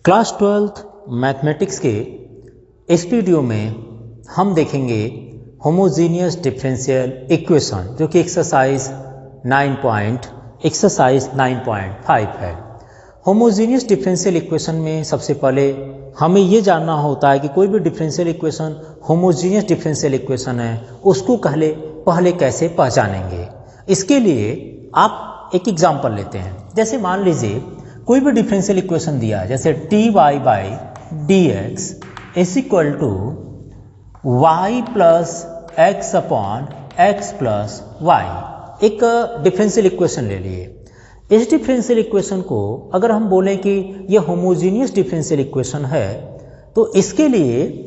Class 12th mathematics के इस video में हम देखेंगे होमोजीनियस डिफरेंशियल इक्वेशन जो कि एक्सरसाइज 9.5 है। होमोजीनियस डिफरेंशियल इक्वेशन में सबसे पहले हमें ये जानना होता है कि कोई भी differential equation homogeneous differential equation है उसको पहले कैसे पहचानेंगे। इसके लिए आप एक एग्जांपल लेते हैं। जैसे मान लीजिए कोई भी डिफरेंशियल इक्वेशन दिया है, जैसे dy by D x is equal to y plus x upon x plus y. एक डिफरेंशियल इक्वेशन ले लिए। इस डिफरेंशियल इक्वेशन को अगर हम बोलें कि यह होमोजीनियस डिफरेंशियल इक्वेशन है तो इसके लिए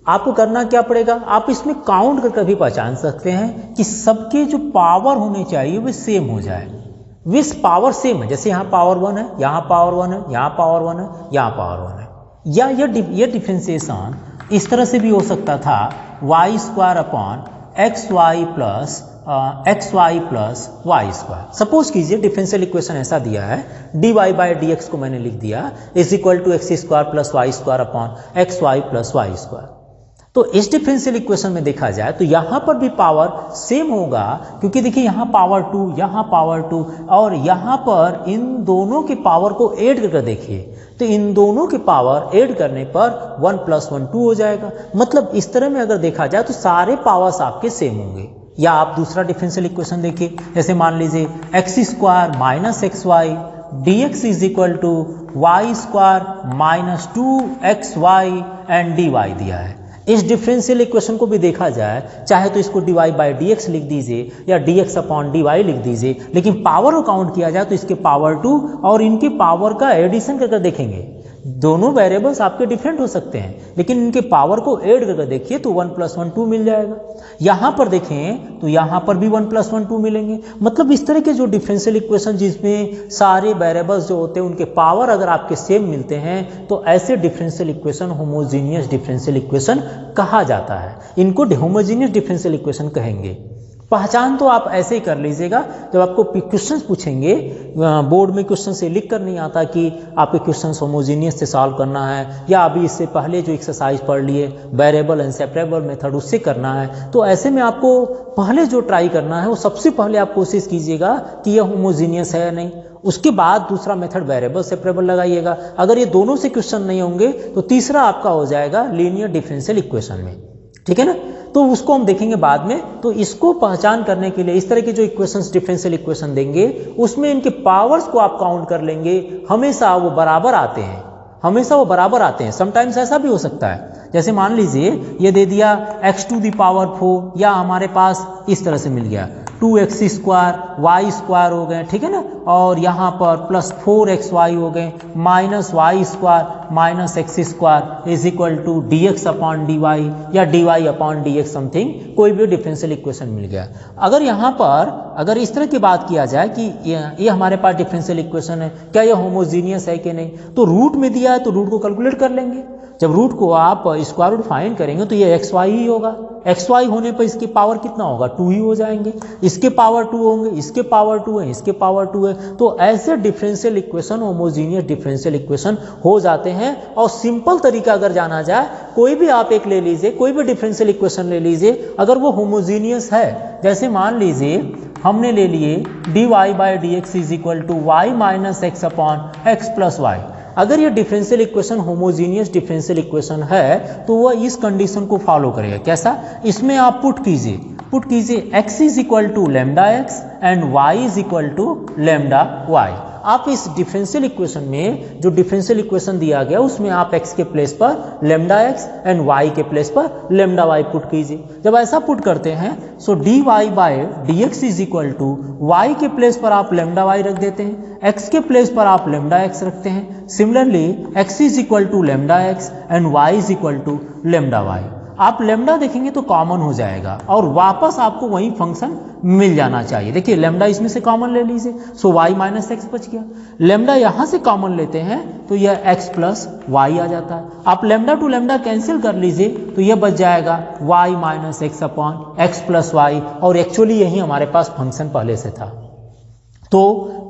आपको करना क्या पड़ेगा, आप इसमें काउंट करके भी पहचान सकते हैं कि सबके जो पावर होने चाहिए वे सेम हो जाए। विस पावर सेम है, जैसे यहाँ पावर 1 है, यहाँ पावर 1 है, यहाँ पावर 1 है, यहाँ पावर 1 है। या यह डिफरेंशिएशन इस तरह से भी हो सकता था y square upon x y plus Y square. Suppose कीजिए डिफरेंशियल इक्वेशन ऐसा दिया है, dy बाई डी एक्स को मैंने लिख दिया is equal to x square plus Y square upon x y plus Y square. तो इस डिफरेंशियल इक्वेशन में देखा जाए तो यहाँ पर भी पावर सेम होगा, क्योंकि देखिए यहाँ पावर 2, यहाँ पावर 2 और यहाँ पर इन दोनों के पावर को ऐड करके देखिए तो इन दोनों के पावर ऐड करने पर 1 + 1 2 हो जाएगा। मतलब इस तरह में अगर देखा जाए तो सारे पावर्स आपके सेम होंगे। या आप दूसरा डिफरेंशियल इक्वेशन देखिए, जैसे मान लीजिए x square minus x y d x is equal to y square minus 2xy and dy दिया है। इस डिफरेंशियल इक्वेशन को भी देखा जाए चाहे तो इसको dy बाई डी एक्स लिख दीजिए या dx अपॉन dy लिख दीजिए, लेकिन पावर को काउंट किया जाए तो इसके पावर 2 और इनके पावर का एडिशन करके देखेंगे। दोनों वेरिएबल्स आपके डिफरेंट हो सकते हैं लेकिन इनके पावर को ऐड करके देखिए तो 1 + 1 2 मिल जाएगा। यहाँ पर देखें तो यहाँ पर भी 1 + 1 2 मिलेंगे। मतलब इस तरह के जो डिफरेंशियल इक्वेशन जिसमें सारे वेरिएबल्स जो होते हैं उनके पावर अगर आपके सेम मिलते हैं तो ऐसे differential equation homogeneous differential equation कहा जाता है। इनको होमोजीनियस डिफरेंशियल इक्वेशन कहेंगे। पहचान तो आप ऐसे ही कर लीजिएगा, जब आपको क्वेश्चन पूछेंगे बोर्ड में क्वेश्चन से लिख कर नहीं आता कि आपके क्वेश्चन होमोजीनियस से सॉल्व करना है या अभी इससे पहले जो एक्सरसाइज पढ़ लिए वेरिएबल एंड सेपरेबल मेथड उससे करना है, तो ऐसे में आपको पहले जो ट्राई करना है वो सबसे पहले आप कोशिश कीजिएगा कि यह होमोजीनियस है या नहीं। उसके बाद दूसरा मेथड वेरिएबल सेपरेबल लगाइएगा। अगर ये दोनों से क्वेश्चन नहीं होंगे तो तीसरा आपका हो जाएगा लीनियर डिफरेंशियल इक्वेशन में, ठीक है ना। तो उसको हम देखेंगे बाद में। तो इसको पहचान करने के लिए इस तरह के जो इक्वेशंस डिफरेंशियल इक्वेशन देंगे उसमें इनके पावर्स को आप काउंट कर लेंगे, हमेशा वो बराबर आते हैं, हमेशा वो बराबर आते हैं। समटाइम्स ऐसा भी हो सकता है, जैसे मान लीजिए ये दे दिया x⁴ या हमारे पास इस तरह से मिल गया 2x स्क्वायर वाई स्क्वायर हो गए, ठीक है ना, और यहाँ पर प्लस 4xy हो गए minus y square minus x square is equal to dx upon dy या dy अपॉन dx समथिंग, कोई भी डिफरेंशियल इक्वेशन मिल गया। अगर यहाँ पर अगर इस तरह की बात किया जाए कि ये हमारे पास डिफरेंशियल इक्वेशन है, क्या ये होमोजीनियस है कि नहीं, तो रूट में दिया है तो रूट को कैलकुलेट कर लेंगे। जब रूट को आप स्क्वायर रूट फाइंड करेंगे तो ये xy ही होगा। xy होने पर इसके पावर कितना होगा 2 ही हो जाएंगे, इसके पावर 2 होंगे, इसके पावर 2 है, इसके पावर 2 है। तो ऐसे differential equation homogeneous differential equation हो जाते हैं। और सिंपल तरीका अगर जाना जाए, कोई भी आप एक ले लीजिए, कोई भी डिफरेंशियल इक्वेशन ले लीजिए, अगर वो होमोजीनियस है, जैसे मान लीजिए हमने ले लिए dy by D x is equal to y minus x upon x plus y. अगर ये differential equation homogeneous differential equation है तो वह इस कंडीशन को फॉलो करेगा। कैसा, इसमें आप पुट कीजिए x is equal to lambda x and y is equal to lambda y. आप इस डिफरेंशियल इक्वेशन में जो डिफरेंशियल इक्वेशन दिया गया उसमें आप x के प्लेस पर लैम्डा एक्स एंड y के प्लेस पर लैम्डा वाई पुट कीजिए। जब ऐसा पुट करते हैं so dy by D x is equal to Y के प्लेस पर आप लैम्डा वाई रख देते हैं, x के प्लेस पर आप लैम्डा एक्स रखते हैं। Similarly x is equal to lambda x and y is equal to lambda y. आप लैम्डा देखेंगे तो कॉमन हो जाएगा और वापस आपको वही फंक्शन मिल जाना चाहिए। देखिए लैम्डा इसमें से कॉमन ले लीजिए, सो y माइनस एक्स बच गया। लैम्डा यहाँ से कॉमन लेते हैं तो यह x प्लस वाई आ जाता है। आप लैम्डा टू लैम्डा कैंसिल कर लीजिए तो यह बच जाएगा y minus x upon x plus y, और एक्चुअली यही हमारे पास फंक्शन पहले से था। तो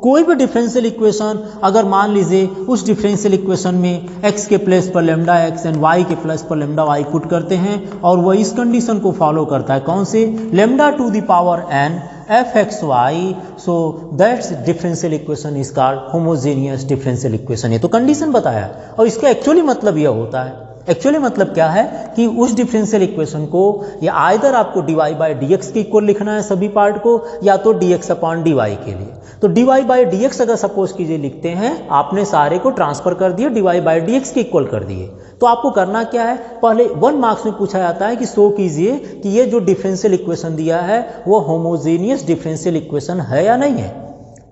कोई भी डिफरेंशियल इक्वेशन अगर मान लीजिए उस डिफरेंशियल इक्वेशन में x के प्लेस पर लेमडा x एंड y के प्लेस पर लेमडा y पुट करते हैं और वह इस कंडीशन को फॉलो करता है, कौन से, lambda to the power n f(x, y), so that's differential equation is called homogeneous differential equation. ये तो कंडीशन बताया और इसका एक्चुअली मतलब यह होता है, एक्चुअली मतलब क्या है कि उस डिफरेंशियल इक्वेशन को या आइदर आपको dy बाई dx के इक्वल लिखना है सभी पार्ट को, या तो dx अपॉन dy के लिए। तो dy बाई dx अगर सपोज कीजिए लिखते हैं, आपने सारे को ट्रांसफर कर दिए, dy बाई dx के इक्वल कर दिए, तो आपको करना क्या है, पहले 1 मार्क्स में पूछा जाता है कि शो कीजिए कि ये जो डिफरेंशियल इक्वेशन दिया है वो होमोजेनियस डिफरेंशियल इक्वेशन है या नहीं है।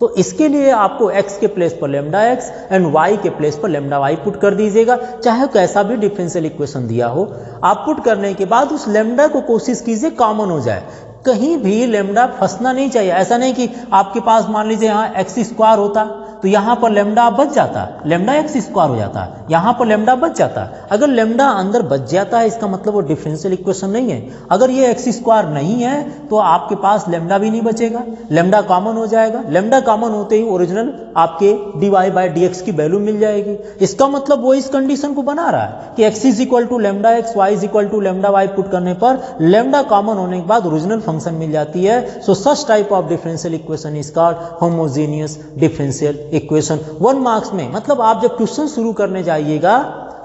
तो इसके लिए आपको x के प्लेस पर लेमडा x एंड y के प्लेस पर लेमडा y पुट कर दीजिएगा, चाहे कैसा भी डिफरेंशियल इक्वेशन दिया हो। आप पुट करने के बाद उस लेमडा को कोशिश कीजिए कॉमन हो जाए, कहीं भी लेमडा फंसना नहीं चाहिए। ऐसा नहीं कि आपके पास मान लीजिए यहाँ x स्क्वायर होता तो यहाँ पर लेमडा बच जाता, लेमडा x स्क्वायर हो जाता, यहाँ पर लेमडा बच जाता। अगर लेमडा अंदर बच जाता है इसका मतलब वो डिफरेंशियल इक्वेशन नहीं है। अगर ये x स्क्वायर नहीं है तो आपके पास लेमडा भी नहीं बचेगा, लेमडा कॉमन हो जाएगा। लेमडा कॉमन होते ही ओरिजिनल आपके dy बाई dx की वैल्यू मिल जाएगी। इसका मतलब वो इस कंडीशन को बना रहा है कि x is equal to lambda x, y is equal to lambda y put करने पर लेमडा कॉमन होने के बाद ओरिजिनल फंक्शन मिल जाती है। So such type of differential equation is called homogeneous differential equation. 1 marks में, मतलब आप जब क्वेश्चन शुरू करने जाइएगा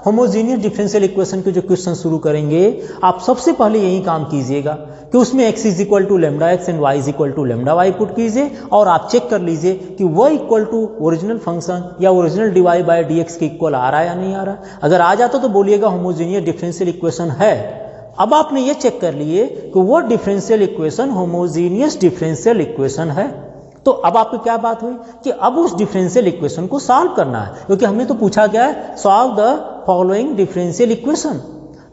होमोजेनियस डिफरेंशियल इक्वेशन के जो क्वेश्चन शुरू करेंगे, आप सबसे पहले यही काम कीजिएगा कि उसमें x is equal to lambda x and y is equal to lambda y put कीजिए और आप चेक कर लीजिए कि वो इक्वल टू ओरिजिनल फंक्शन या ओरिजिनल dy बाई dx के इक्वल आ रहा है या नहीं आ रहा। अगर आ जाता तो बोलिएगा होमोजेनियस डिफरेंशियल इक्वेशन है। अब आपने ये चेक कर लिए कि वो differential equation homogeneous differential equation है, तो अब आपकी क्या बात हुई कि अब उस डिफरेंशियल इक्वेशन को सॉल्व करना है, क्योंकि हमने तो पूछा क्या है, solve the following differential equation.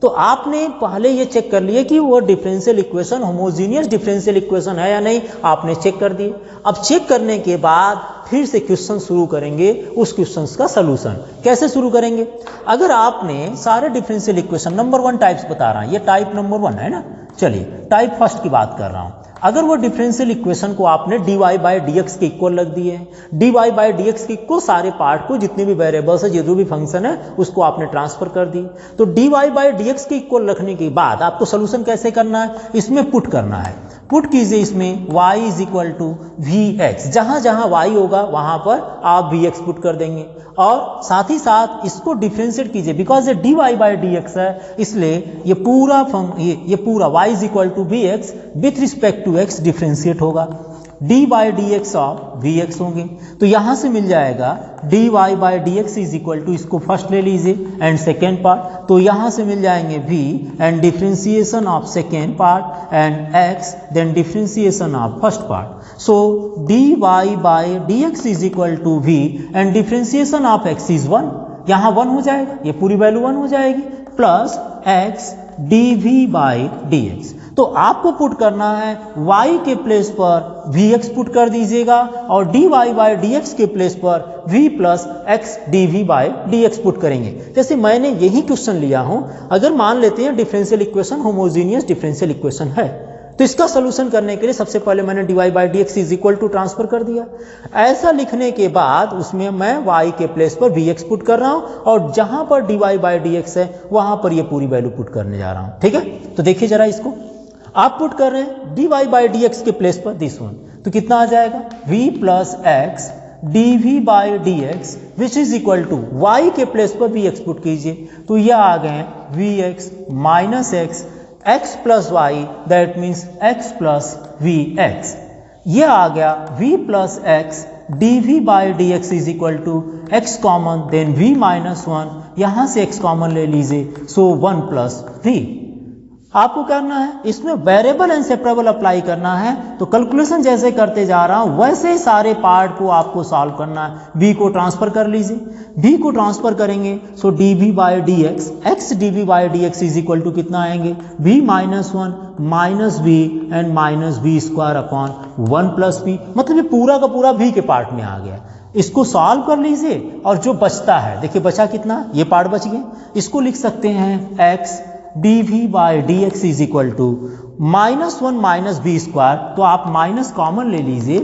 तो आपने पहले ये चेक कर लिए कि वो differential equation homogeneous differential equation है या नहीं, आपने चेक कर दिए। अब चेक करने के बाद फिर से क्वेश्चन शुरू करेंगे, उस क्वेश्चन का सलूशन कैसे शुरू करेंगे। अगर आपने सारे डिफरेंशियल इक्वेशन नंबर 1 टाइप्स बता रहा है, ये टाइप नंबर 1 है ना, चलिए टाइप फर्स्ट की बात कर रहा हूं। अगर वो डिफरेंशियल इक्वेशन को आपने dy बाई dx के इक्वल रख दिए हैं, dy बाई dx के इक्वल सारे पार्ट को, जितने भी वेरिएबल्स है, जो भी फंक्शन है, उसको आपने ट्रांसफर कर दिए। तो dy बाई dx के इक्वल रखने के बाद आपको सोल्यूशन कैसे करना है, इसमें पुट करना है। पुट कीजिए इसमें y is equal to vx, जहां जहां y होगा वहां पर आप vx पुट कर देंगे और साथ ही साथ इसको डिफरेंशिएट कीजिए, बिकॉज ये dy बाई dx है, इसलिए ये पूरा y is equal to vx with respect to x differentiate होगा। dy by dx of vx होंगे, तो यहां से मिल जाएगा dy by dx is equal to, इसको फर्स्ट ले लीजिए एंड सेकेंड पार्ट, तो यहां से मिल जाएंगे v and differentiation of second part and x then differentiation of first part. So dy by dx is equal to v and differentiation of x is 1, यहां 1 हो जाएगा, ये पूरी वैल्यू 1 हो जाएगी, plus x dv by dx। तो आपको put करना है y के प्लेस पर vx पुट कर दीजिएगा और dy बाई dx के प्लेस पर v plus x dv by dx put करेंगे। जैसे मैंने यही क्वेश्चन लिया हूं, अगर मान लेते हैं differential equation homogeneous differential equation है, तो इसका सोल्यूशन करने के लिए सबसे पहले मैंने dy by dx is equal to transfer कर दिया। ऐसा लिखने के बाद उसमें मैं y के प्लेस पर vx पुट कर रहा हूं और जहां पर dy बाई dx है वहां पर ये पूरी वैल्यू पुट करने जा रहा हूं। ठीक है, तो देखिए जरा इसको, आप पुट कर रहे हैं dy बाई dx के प्लेस पर दिस वन, तो कितना आ जाएगा v plus x dv by dx which is equal to y के प्लेस पर vx पुट कीजिए, तो यह आ गए vx minus x plus y, that means x plus vx। यह आ गया v plus x dv by dx is equal to x common then v minus 1, यहां से x कॉमन ले लीजिए, सो 1 प्लस v। आपको करना है इसमें वेरिएबल एंड सेपरेबल अप्लाई करना है, तो कैलकुलेशन जैसे करते जा रहा हूं वैसे ही सारे पार्ट को आपको सॉल्व करना है। v को ट्रांसफर कर लीजिए, v को ट्रांसफर करेंगे so dv by dx, x dv by dx is equal to कितना आएंगे v minus 1 minus v and minus v square upon 1 plus v, मतलब ये पूरा का पूरा v के पार्ट में आ गया। इसको सॉल्व कर लीजिए और जो बचता है, देखिए बचा कितना, ये पार्ट बच गया, इसको लिख सकते हैं x d we by D x is equal to -1 minus B square, तो आप माइनस कॉमन ले लीजिए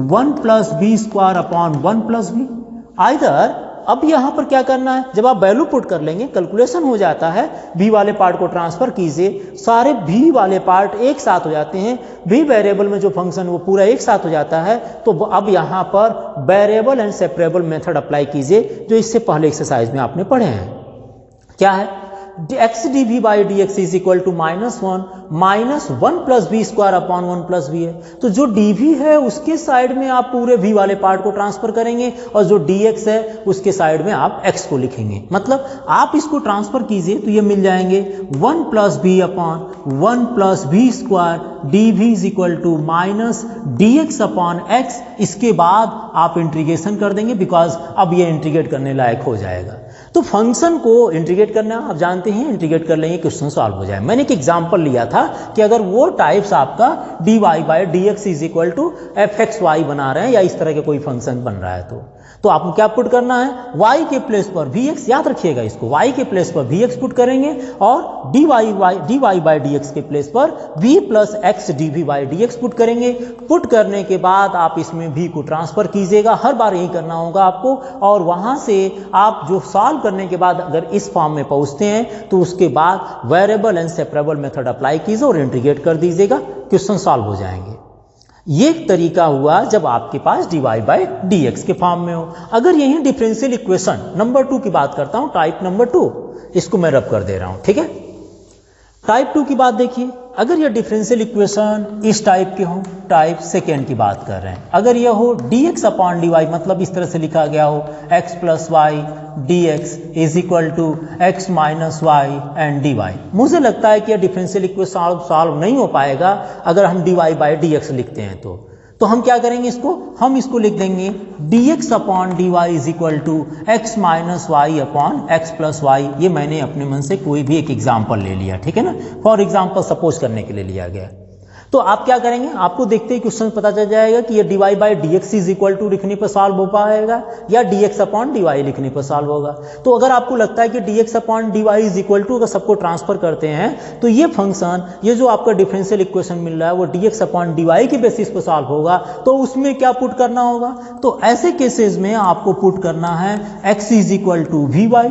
1 plus B square upon 1 plus b. Either अब यहाँ पर क्या करना है, जब आप वैल्यू पुट कर लेंगे कैलकुलेशन हो जाता है, v वाले पार्ट को ट्रांसफर कीजिए, सारे v वाले पार्ट एक साथ हो जाते हैं, v वेरिएबल में जो फंक्शन वो पूरा एक साथ हो जाता है। तो अब यहाँ पर variable and separable method apply कीजिए जो इससे पहले एक्सरसाइज में आपने पढ़े हैं। क्या है, x D we by D x is equal to -1 minus 1 plus B square upon 1 plus b है। तो जो डी वी है उसके साइड में आप पूरे v वाले पार्ट को ट्रांसफर करेंगे और जो डी एक्स है उसके साइड में आप x को लिखेंगे। मतलब आप इसको ट्रांसफर कीजिए तो ये मिल जाएंगे 1 plus B upon 1 plus B square d we is equal to minus d x upon x. इसके बाद आप इंटीग्रेशन कर देंगे बिकॉज अब ये इंटीग्रेट करने लायक हो जाएगा। तो फंक्शन को इंटीग्रेट करना आप जानते हैं, इंटीग्रेट कर लेंगे क्वेश्चन सॉल्व हो जाए। मैंने एक एग्जांपल लिया था कि अगर वो टाइप्स आपका d Y by D x is equal to f x y बना रहे हैं या इस तरह के कोई फंक्शन बन रहा है तो आपको क्या पुट करना है, y के प्लेस पर vx, याद रखिएगा इसको, y के प्लेस पर vx पुट करेंगे और dy बाई dx के प्लेस पर v plus x D we by D x put करेंगे। पुट करने के बाद आप इसमें v को ट्रांसफर कीजिएगा, हर बार यही करना होगा आपको, और वहां से आप जो सॉल्व करने के बाद अगर इस फॉर्म में पहुंचते हैं तो उसके बाद variable and separable method apply कीजिए और इंटीग्रेट कर दीजिएगा, क्वेश्चन सॉल्व हो जाएंगे। ये तरीका हुआ जब आपके पास dy बाई डी एक्स के फॉर्म में हो। अगर यही डिफरेंशियल इक्वेशन नंबर 2 की बात करता हूं, टाइप नंबर 2, इसको मैं रब कर दे रहा हूं, ठीक है। टाइप 2 की बात देखिए, अगर ये डिफरेंशियल इक्वेशन इस टाइप के हो, टाइप सेकेंड की बात कर रहे हैं, अगर ये हो dx अपॉन dy, मतलब इस तरह से लिखा गया हो x plus y dx is equal to x minus Y and dy, मुझे लगता है कि यह डिफरेंशियल इक्वेशन सॉल्व नहीं हो पाएगा अगर हम dy बाई dx लिखते हैं तो हम क्या करेंगे, हम इसको लिख देंगे dx upon dy is equal to x minus Y upon x plus y. ये मैंने अपने मन से कोई भी एक एग्जाम्पल ले लिया, ठीक है ना, फॉर एग्जाम्पल सपोज करने के लिए लिया गया। तो आप क्या करेंगे, आपको देखते ही क्वेश्चन पता चल जाएगा कि ये dy by D x is equal to लिखने पर सॉल्व हो पाएगा या dx अपॉन dy लिखने पर सॉल्व होगा। तो अगर आपको लगता है कि dx upon dy is equal to, अगर सबको ट्रांसफर करते हैं तो ये फंक्शन, ये जो आपका डिफरेंशियल इक्वेशन मिल रहा है वो dx अपॉन dy के बेसिस पर सॉल्व होगा, तो उसमें क्या पुट करना होगा, तो ऐसे केसेस में आपको पुट करना है x is equal to v y,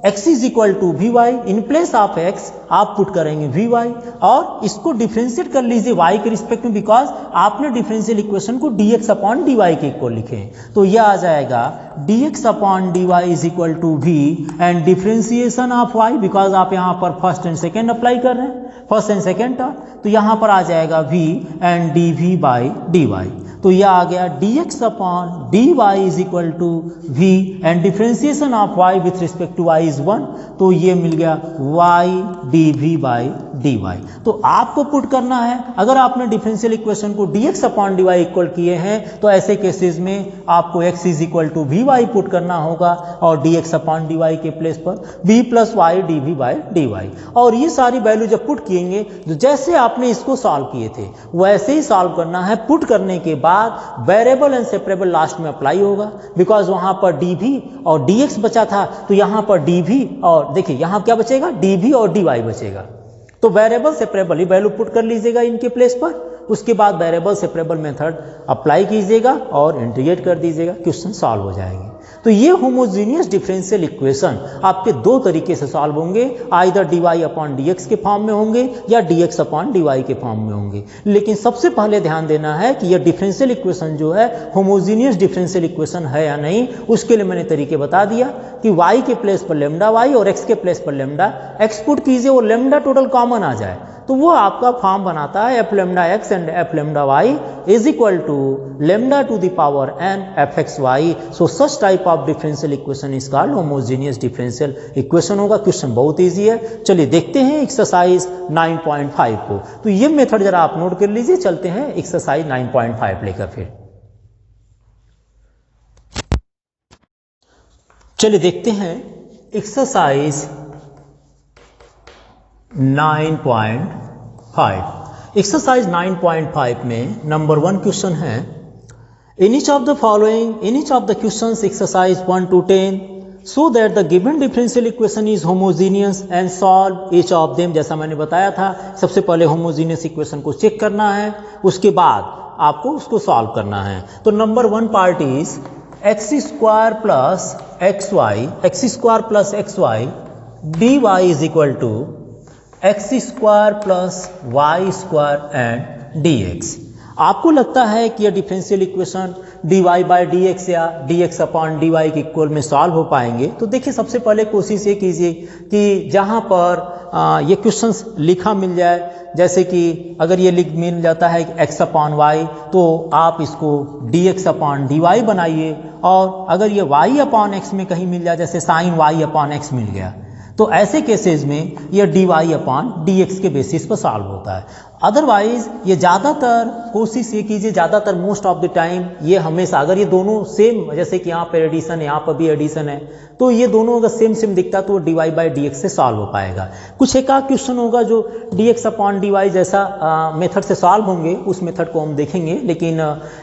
x is equal to v y, in place of x आप पुट करेंगे वी वाई और इसको डिफ्रेंशिएट कर लीजिए y के रिस्पेक्ट में, बिकॉज आपने डिफरेंशियल इक्वेशन को dx अपॉन dy के इक्वल लिखे हैं। तो यह आ जाएगा dx upon dy is equal to v and differentiation of y, because आप यहाँ पर फर्स्ट एंड सेकेंड अप्लाई कर रहे हैं, फर्स्ट एंड सेकेंड टर्म, तो यहाँ पर आ जाएगा v and dv by dy। तो यह आ गया dx upon dy is equal to v and differentiation of y with respect to y is 1, तो ये मिल गया y dv बाई dy। तो आपको पुट करना है, अगर आपने डिफरेंशियल इक्वेशन को dx अपॉन dy इक्वल किए हैं तो ऐसे केसेस में आपको x is equal to v y put करना होगा और dx अपॉन dy के प्लेस पर v plus y dv by dy। और ये सारी वैल्यू जब पुट किएंगे, तो जैसे आपने इसको सॉल्व किए थे वैसे ही सॉल्व करना है। पुट करने के बाद वेरिएबल एंड सेपरेबल लास्ट में अप्लाई होगा, बिकॉज वहां पर dv और dx बचा था, तो यहां पर dv और देखिए यहां क्या बचेगा, dv और dy बचेगा। तो वेरिएबल सेपरेबल ही वैल्यू पुट कर लीजिएगा इनके प्लेस पर, उसके बाद वेरिएबल सेपरेबल मेथड अप्लाई कीजिएगा और इंटीग्रेट कर दीजिएगा, क्वेश्चन सॉल्व हो जाएंगे। तो ये होमोजीनियस डिफरेंशियल इक्वेशन आपके दो तरीके से सॉल्व होंगे, आइदर dy अपॉन dx के फॉर्म में होंगे या dx अपॉन dy के फॉर्म में होंगे। लेकिन सबसे पहले ध्यान देना है कि ये डिफरेंशियल इक्वेशन जो है होमोजीनियस डिफरेंशियल इक्वेशन है या नहीं, उसके लिए मैंने तरीके बता दिया कि y के प्लेस पर लेमडा y और x के प्लेस पर लेमडा x पुट कीजिए और लेमडा टोटल कॉमन आ जाए, तो वो आपका फॉर्म बनाता है f lambda x and f lambda y is equal to lambda to the power n f x y। So such type of differential equation is called homogeneous differential equation होगा। Question बहुत easy है। चलिए देखते हैं exercise 9.5 को। तो ये method जरा आप नोट कर लीजिए, चलते हैं एक्सरसाइज 9.5 लेकर फिर। चलिए देखते हैं एक्सरसाइज 9.5। एक्सरसाइज 9.5 में नंबर 1 क्वेश्चन है, in each of the following, in each of the questions exercise 1 to 10 so that the given differential equation is homogeneous and solve each of them. जैसा मैंने बताया था, सबसे पहले होमोजीनियस इक्वेशन को check करना है, उसके बाद आपको उसको सॉल्व करना है। तो number 1 part is x square plus x y d y is equal to x square plus Y square and d x. आपको लगता है कि यह differential equation dy by D x या dx अपॉन dy के इक्वल में solve हो पाएंगे? तो देखिए, सबसे पहले कोशिश ये कीजिए कि जहाँ पर ये क्वेश्चंस लिखा मिल जाए, जैसे कि अगर ये लिख मिल जाता है x अपॉन वाई, तो आप इसको dx अपॉन dy बनाइए, और अगर ये y अपॉन x में कहीं मिल जाए, जैसे साइन y अपॉन x मिल गया, तो ऐसे केसेस में यह dy अपॉन dx के बेसिस पर सॉल्व होता है। अदरवाइज ये ज़्यादातर कोशिश ये कीजिए, ज़्यादातर मोस्ट ऑफ द टाइम ये हमेशा, अगर ये दोनों सेम, जैसे कि यहाँ पर एडिशन है, यहाँ पर भी एडिशन है, तो ये दोनों अगर सेम सेम दिखता तो dy बाई डी एक्स से सॉल्व हो पाएगा। कुछ एक आध क्वेश्चन होगा जो dx अपॉन dy जैसा मेथड से सॉल्व होंगे, उस मेथड को हम देखेंगे। लेकिन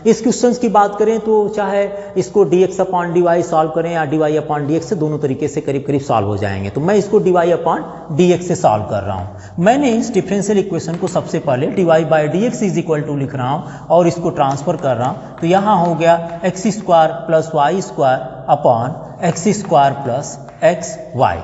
इस क्वेश्चन की बात करें तो चाहे इसको dx अपॉन dy सॉल्व करें या dy अपॉन dx से, दोनों तरीके से करीब करीब सॉल्व हो जाएंगे। तो मैं इसको dy अपॉन dx से सॉल्व कर रहा हूँ। मैंने इस डिफरेंशियल इक्वेशन को सबसे पहले dy by D x is equal to लिख रहा हूँ और इसको ट्रांसफर कर रहा हूँ। तो यहाँ हो गया x square plus Y square upon x square plus x y.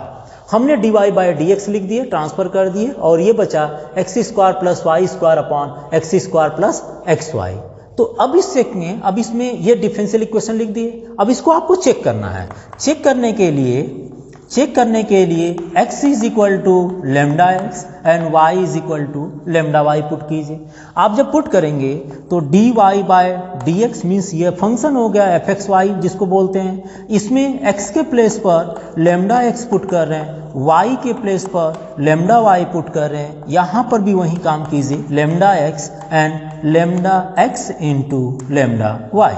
हमने dy बाई डी एक्स लिख दिए, ट्रांसफर कर दिए, और ये बचा x square plus Y square upon x square plus x y. तो अब इस चेक में, अब इसमें ये डिफरेंशियल इक्वेशन लिख दिए, अब इसको आपको चेक करना है। चेक करने के लिए x is equal to lambda x and y is equal to lambda y put कीजिए। आप जब पुट करेंगे तो dy by d x means ये फंक्शन हो गया एफ एक्स वाई जिसको बोलते हैं। इसमें x के प्लेस पर लेमडा एक्स पुट कर रहे हैं, y के प्लेस पर लेमडा वाई पुट कर रहे हैं। यहाँ पर भी वही काम कीजिए, lambda x and lambda x into lambda y.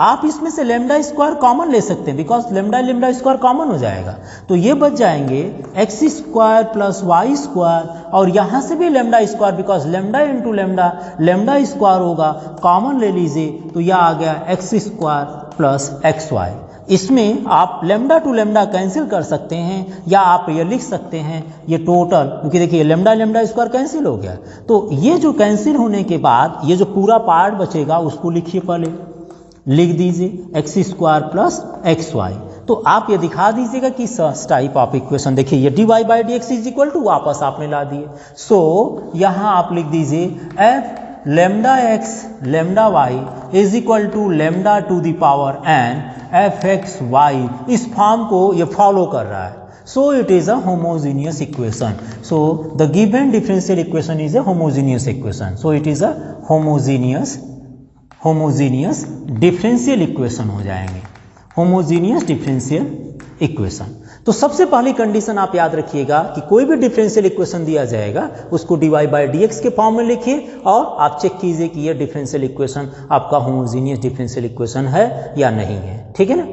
आप इसमें से लेमडा स्क्वायर कॉमन ले सकते हैं, बिकॉज लेमडा स्क्वायर कॉमन हो जाएगा, तो ये बच जाएंगे x square plus Y square, और यहाँ से भी lambda square, because lambda into lambda square होगा, कॉमन ले लीजिए, तो यह आ गया x square plus x y. इसमें आप लेमडा टू लेमडा कैंसिल कर सकते हैं, या आप ये लिख सकते हैं ये टोटल, क्योंकि देखिए लेमडा स्क्वायर कैंसिल हो गया, तो ये जो कैंसिल होने के बाद ये जो पूरा पार्ट बचेगा उसको लिखिए, पहले लिख दीजिए x square plus x y. तो आप ये दिखा दीजिएगा कि सच टाइप ऑफ इक्वेशन, देखिए ये dy by D x is equal to वापस आपने ला दिए। सो यहाँ आप लिख दीजिए f lambda x lambda y is equal to lambda to the power n f x y. इस फॉर्म को ये फॉलो कर रहा है। So it is a homogeneous equation. So the given differential equation is a homogeneous equation. So it is a homogeneous differential equation हो जाएंगे, homogeneous differential equation। तो सबसे पहली कंडीशन आप याद रखिएगा कि कोई भी डिफरेंशियल इक्वेशन दिया जाएगा उसको dy बाई डी एक्स के फॉर्म में लिखिए, और आप चेक कीजिए कि यह डिफरेंशियल इक्वेशन आपका होमोजीनियस डिफरेंशियल इक्वेशन है या नहीं है। ठीक है ना।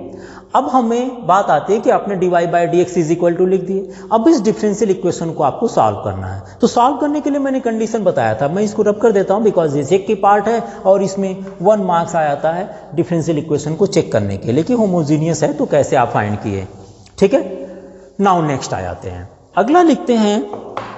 अब हमें बात आती है कि आपने dy by D x is equal to लिख दिए। अब इस डिफरेंशियल इक्वेशन को आपको सॉल्व करना है। तो सॉल्व करने के लिए मैंने कंडीशन बताया था, मैं इसको रब कर देता हूं बिकॉज ये चेक की पार्ट है और इसमें 1 मार्क्स आ जाता है डिफरेंशियल इक्वेशन को चेक करने के लिए कि होमोजीनियस है तो कैसे आप फाइंड किए। ठीक है। नाउ नेक्स्ट आ जाते हैं, अगला लिखते हैं।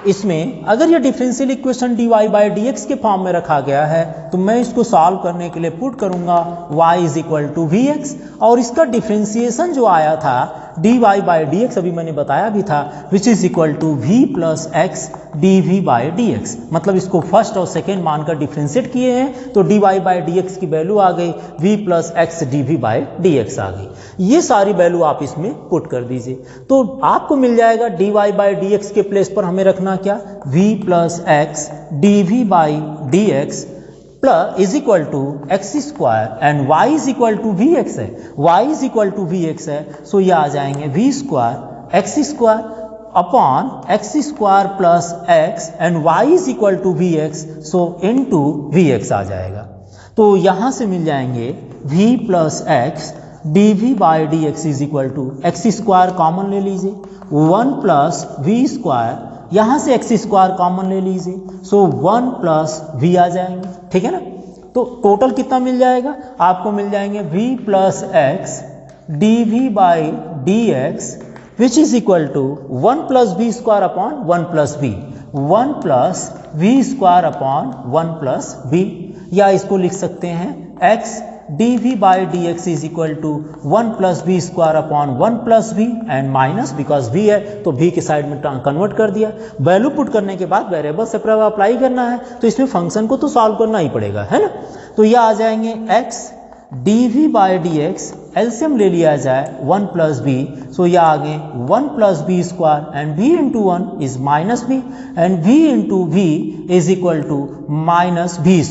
इसमें अगर ये differential equation dy by D x के फॉर्म में रखा गया है तो मैं इसको सॉल्व करने के लिए पुट करूंगा y is equal to we x, और इसका डिफरेंशिएशन जो आया था dy बाई डी एक्स, अभी मैंने बताया भी था, which is equal to v plus x dv by D x. मतलब इसको फर्स्ट और सेकेंड मानकर डिफरेंशिएट किए हैं तो dy बाई डी एक्स की वैल्यू आ गई v plus x dv by D X आ गई। ये सारी वैल्यू आप इसमें पुट कर दीजिए तो आपको मिल जाएगा dy बाई डी एक्स के प्लेस पर हमें रखना क्या, v plus x dv by D x plus is equal to x square and y is equal to we x है, y is equal to we x है। So ये आ जाएंगे v square x square upon x square plus X and y is equal to we x, so into V X आ जाएगा। तो यहाँ से मिल जाएंगे v plus x dv by D x is equal to x square common ले लीजिए, 1 plus v square, यहाँ से एक्स स्क्वायर कॉमन ले लीजिए, सो 1 प्लस वी आ जाएंगे। ठीक है ना। तो टोटल कितना मिल जाएगा आपको, मिल जाएंगे v plus x dv by dx which is equal to 1 plus B square upon 1 plus v, 1 plus v square upon 1 plus v, या इसको लिख सकते हैं x dv by D x is equal to 1 plus B square upon 1 plus v and minus, because v है तो v के side में convert कर दिया। वैल्यू पुट करने के बाद वेरिएबल सेपरेट अप्लाई करना है, तो इसमें फंक्शन को तो सॉल्व करना ही पड़ेगा, है ना। तो यह आ जाएंगे x dv by D x, LCM ले लिया जाए 1 प्लस बी, सो यह आ गए 1 plus B square and v into 1 is minus v and v into v is equal to minus B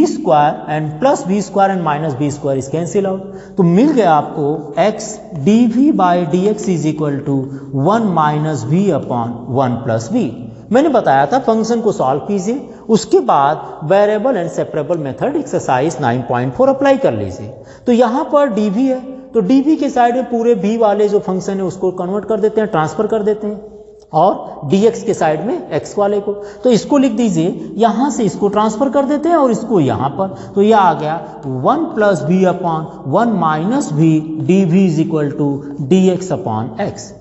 square and plus B square and minus B square is cancel out. तो मिल गया आपको x dv by D x is equal to 1 minus v upon 1 plus v. मैंने बताया था function को solve कीजिए, उसके बाद variable and separable method exercise 9.4 apply कर लीजिए। तो यहाँ पर dv है, तो dv के साइड में पूरे v वाले जो फंक्शन है उसको कन्वर्ट कर देते हैं, ट्रांसफर कर देते हैं, और dx के साइड में x वाले को, तो इसको लिख दीजिए, यहाँ से इसको ट्रांसफर कर देते हैं और इसको यहाँ पर, तो यह आ गया 1 plus B upon 1 minus v dv is equal to dx upon x।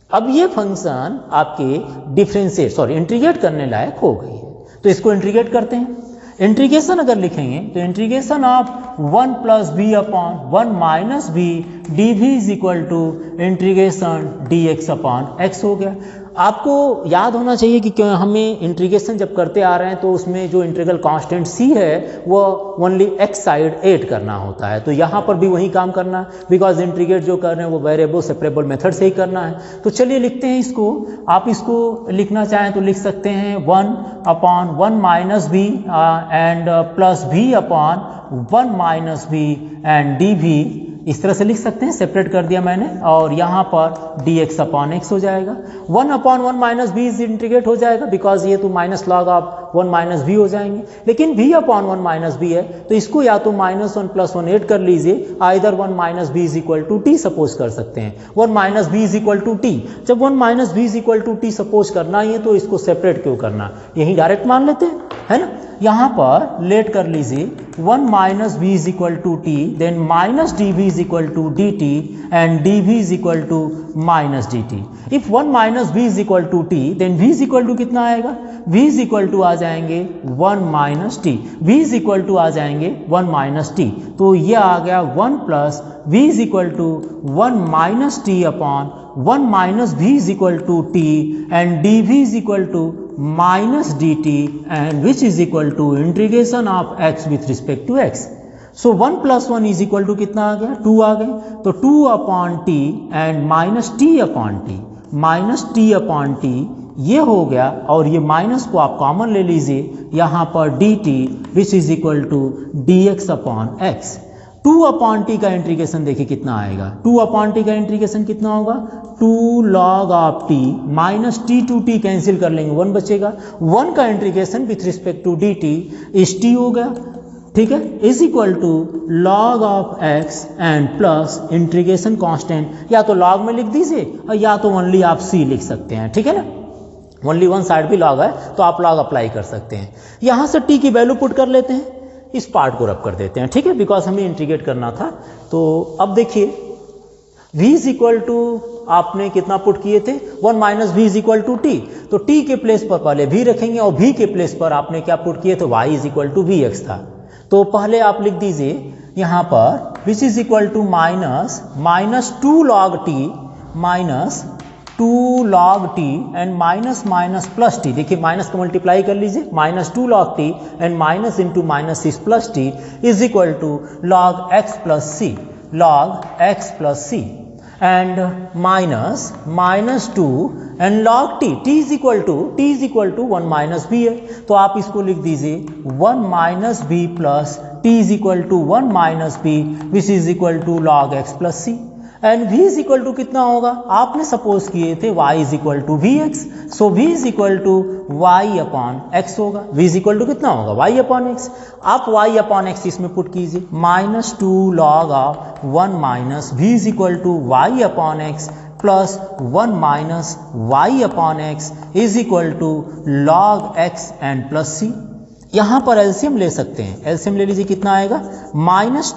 अब ये फंक्शन आपके इंटीग्रेट करने लायक हो गई है, तो इसको इंटीग्रेट करते हैं। इंटीग्रेशन अगर लिखेंगे तो integration of 1 plus B upon 1 minus v d we is equal to integration d x upon x हो गया। आपको याद होना चाहिए कि क्यों हमें इंटीग्रेशन जब करते आ रहे हैं तो उसमें जो इंटीग्रल कांस्टेंट c है वो ओनली x साइड ऐड करना होता है, तो यहाँ पर भी वही काम करना है, बिकॉज इंटीग्रेट जो कर रहे हैं वो वेरिएबल सेपरेबल मेथड से ही करना है। तो चलिए लिखते हैं इसको, आप इसको लिखना चाहें तो लिख सकते हैं 1 upon 1 minus v and plus B upon 1 minus v and D v, इस तरह से लिख सकते हैं, सेपरेट कर दिया मैंने, और यहाँ पर dx अपॉन x हो जाएगा। 1 upon 1 minus B is integrate हो जाएगा, बिकॉज ये तो minus log of 1 minus v हो जाएंगे, लेकिन v अपॉन 1 माइनस बी है तो इसको या तो -1 प्लस 1 ऐड कर लीजिए, either 1 minus B is equal to t suppose कर सकते हैं, 1 minus B is equal to t. जब 1 minus B is equal to t suppose करना ही है तो इसको सेपरेट क्यों करना, यही डायरेक्ट मान लेते हैं, है ना। यहाँ पर लेट कर लीजिए 1 minus B is equal to T, then minus D we is equal to D T and D we is equal to minus D T. If 1 minus B is equal to T then V is equal to कितना आएगा, v is equal to आ जाएंगे 1 minus T, v is equal to आ जाएंगे 1 minus T, तो ये आ गया 1 plus v is equal to 1 minus t upon 1 minus v is equal to t and D we is equal to minus D T and which is equal to integration of x with respect to x। So 1 plus 1 is equal to कितना आ गया, 2 आ गए, तो 2 upon t and minus t upon t, minus t upon t ये हो गया, और ये माइनस को आप कॉमन ले लीजिए, यहाँ पर d t which is equal to d x upon x. 2 upon t का इंटीग्रेशन देखिए कितना आएगा, 2 अपॉन टी का इंटीग्रेशन कितना होगा, 2 log of t minus t to t cancel कर लेंगे, 1 बचेगा, 1 का integration with respect to D t is t हो गया, ठीक है, is equal to log of x and plus integration constant, या तो लॉग में लिख दीजिए और या तो ओनली आप सी लिख सकते हैं, ठीक है ना, ओनली वन साइड भी लॉग है तो आप लॉग अप्लाई कर सकते हैं। यहाँ से टी की वैल्यू पुट कर लेते हैं, इस पार्ट को रब कर देते हैं, ठीक है, बिकॉज हमें इंटीग्रेट करना था। तो अब देखिए v इज इक्वल टू आपने कितना पुट किए थे, 1 minus v is equal to t, तो t के प्लेस पर पहले v रखेंगे और v के प्लेस पर आपने क्या पुट किए थे, y is equal to we x था, तो पहले आप लिख दीजिए यहाँ पर which is equal to minus 2 log t minus 2 log t and minus minus plus t, देखिए माइनस का मल्टीप्लाई कर लीजिए, minus 2 log t and minus into minus 6 plus t is equal to log x plus c, log x plus c and minus 2 and log t is equal to 1 minus v है, तो आप इसको लिख दीजिए 1 minus v plus t is equal to 1 minus v which is equal to log x plus c and v is equal to कितना होगा, आपने suppose किए थे y is equal to we x, so v is equal to y upon x होगा, v is equal to कितना होगा, y upon x, आप y upon x इसमें पुट कीजिए, minus 2 log of 1 minus v is equal to y upon x plus 1 minus y upon x is equal to log x and plus c। यहाँ पर LCM ले सकते हैं, LCM ले लीजिए, कितना आएगा, minus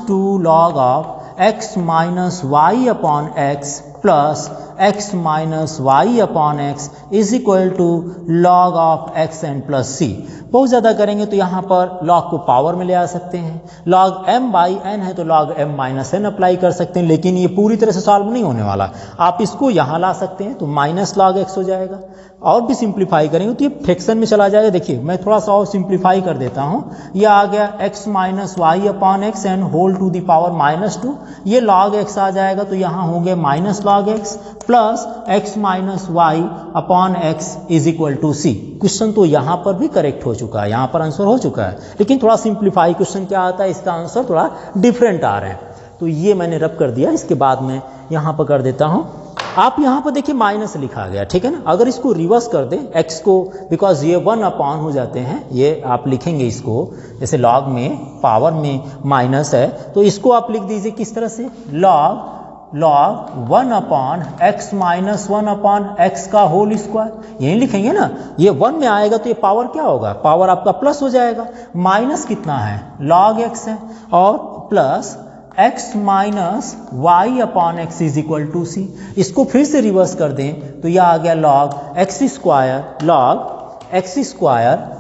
2 log of x minus Y upon x plus x minus Y upon x is equal to log of X N plus C. बहुत ज़्यादा करेंगे तो यहाँ पर लॉग को पावर में ले आ सकते हैं, लॉग m बाई n है तो log m minus n apply कर सकते हैं, लेकिन ये पूरी तरह से सॉल्व नहीं होने वाला। आप इसको यहाँ ला सकते हैं तो माइनस लॉग x हो जाएगा, और भी सिंप्लीफाई करेंगे तो ये फ्रैक्शन में चला जाएगा। देखिए मैं थोड़ा सा और सिंप्लीफाई कर देता हूँ, ये आ गया x minus Y upon x and whole to the power -2, ये लॉग x आ जाएगा तो यहाँ हो गया minus log x plus x minus Y upon x is equal to c. Question तो यहाँ पर भी करेक्ट हो चुका है, यहाँ पर आंसर हो चुका है, लेकिन थोड़ा सिंप्लीफाई क्वेश्चन क्या आता है, इसका आंसर थोड़ा डिफरेंट आ रहा है। तो ये मैंने रब कर दिया, इसके बाद में यहाँ पर कर देता हूँ। आप यहाँ पर देखिए माइनस लिखा गया, ठीक है ना। अगर इसको रिवर्स कर दें x को, बिकॉज ये 1 अपॉन हो जाते हैं, ये आप लिखेंगे इसको जैसे लॉग में पावर में माइनस है तो इसको आप लिख दीजिए किस तरह से, लॉग 1 अपॉन एक्स माइनस 1 अपॉन एक्स का होल स्क्वायर, यही लिखेंगे ना। ये 1 में आएगा तो ये पावर क्या होगा, पावर आपका प्लस हो जाएगा। माइनस कितना है, लॉग x है, और plus x minus Y upon x is equal to C. इसको फिर से रिवर्स कर दें तो यह आ गया लॉग एक्स स्क्वायर,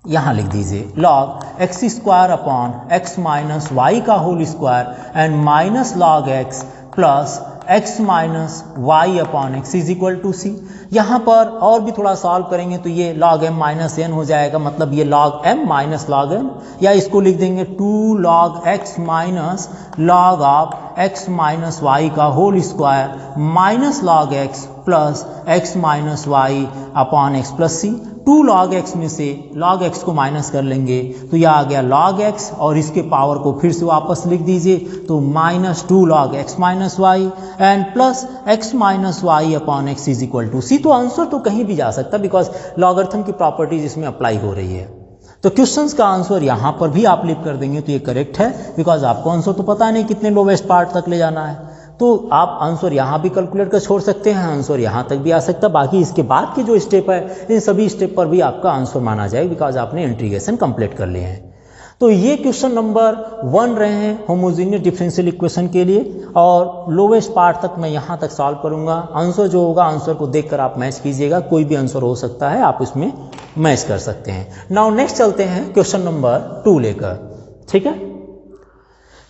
यहाँ लिख दीजिए log X square upon X minus Y का whole square and minus log x plus x minus Y upon x is equal to C. यहाँ पर और भी थोड़ा सॉल्व करेंगे तो ये log m माइनस n हो जाएगा, मतलब ये log m minus log n, या इसको लिख देंगे 2 log x minus log of x minus Y का whole square minus log x plus x minus Y upon x plus C. 2 log x में से log x को माइनस कर लेंगे तो यह आ गया log x, और इसके पावर को फिर से वापस लिख दीजिए तो minus 2 log x minus Y and plus x minus Y upon x is equal to C. तो आंसर तो कहीं भी जा सकता है बिकॉज लॉगरिथम की प्रॉपर्टीज इसमें अप्लाई हो रही है। तो क्वेश्चंस का आंसर यहाँ पर भी आप लिख कर देंगे तो ये करेक्ट है, बिकॉज आपको आंसर तो पता नहीं कितने लोवेस्ट पार्ट तक ले जाना है। तो आप आंसर यहाँ भी कैलकुलेट कर छोड़ सकते हैं, आंसर यहाँ तक भी आ सकता है। बाकी इसके बाद के जो स्टेप है इन सभी स्टेप पर भी आपका आंसर माना जाएगा बिकॉज आपने इंटीग्रेशन कंप्लीट कर लिए हैं। तो ये क्वेश्चन नंबर 1 रहे हैं होमोजेनियस डिफरेंशियल इक्वेशन के लिए, और लोवेस्ट पार्ट तक मैं यहाँ तक सॉल्व करूँगा। आंसर जो होगा आंसर को देखकर आप मैच कीजिएगा, कोई भी आंसर हो सकता है, आप इसमें मैच कर सकते हैं। नाउ नेक्स्ट चलते हैं क्वेश्चन नंबर 2 लेकर, ठीक है।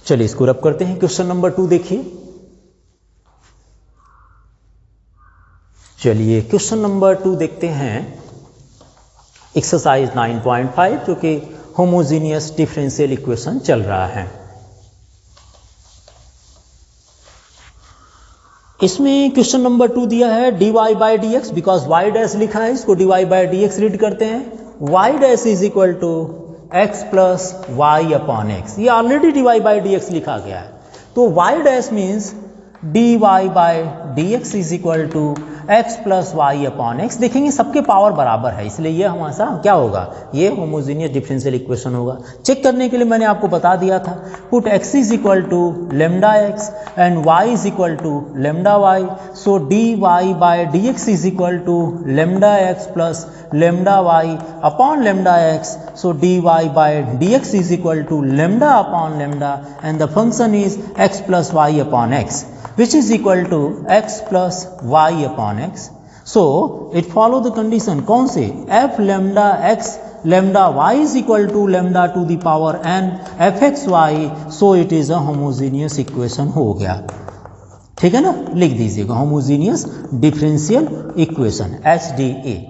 चलिए इसको रब करते हैं। क्वेश्चन नंबर 2 देखिए। चलिए क्वेश्चन नंबर 2 देखते हैं, एक्सरसाइज 9.5 जो कि होमोजेनियस डिफरेंशियल इक्वेशन चल रहा है। इसमें क्वेश्चन नंबर 2 दिया है dy by D X, because Y dash लिखा है, इसको dy by D X read करते हैं। Y dash is equal to x plus Y upon X, ये already dy by D X लिखा गया है। तो Y dash means dy by D x is equal to x plus Y upon X. देखेंगे सबके power बराबर है, इसलिए ये हमारा क्या होगा, ये होमोजेनियस डिफरेंशियल इक्वेशन होगा। चेक करने के लिए मैंने आपको बता दिया था, put x is equal to lambda x and y is equal to lambda y. So dy by D x is equal to lambda x plus lambda y upon lambda x. So dy by D x is equal to lambda upon lambda and the function is x plus Y upon x, which is equal to x plus y upon x. So it follow the condition कौन से, f lambda x lambda y is equal to lambda to the power n f x y, so it is a homogeneous equation हो गया, ठीक है ना। लिख दीजिएगा homogeneous differential equation HDA,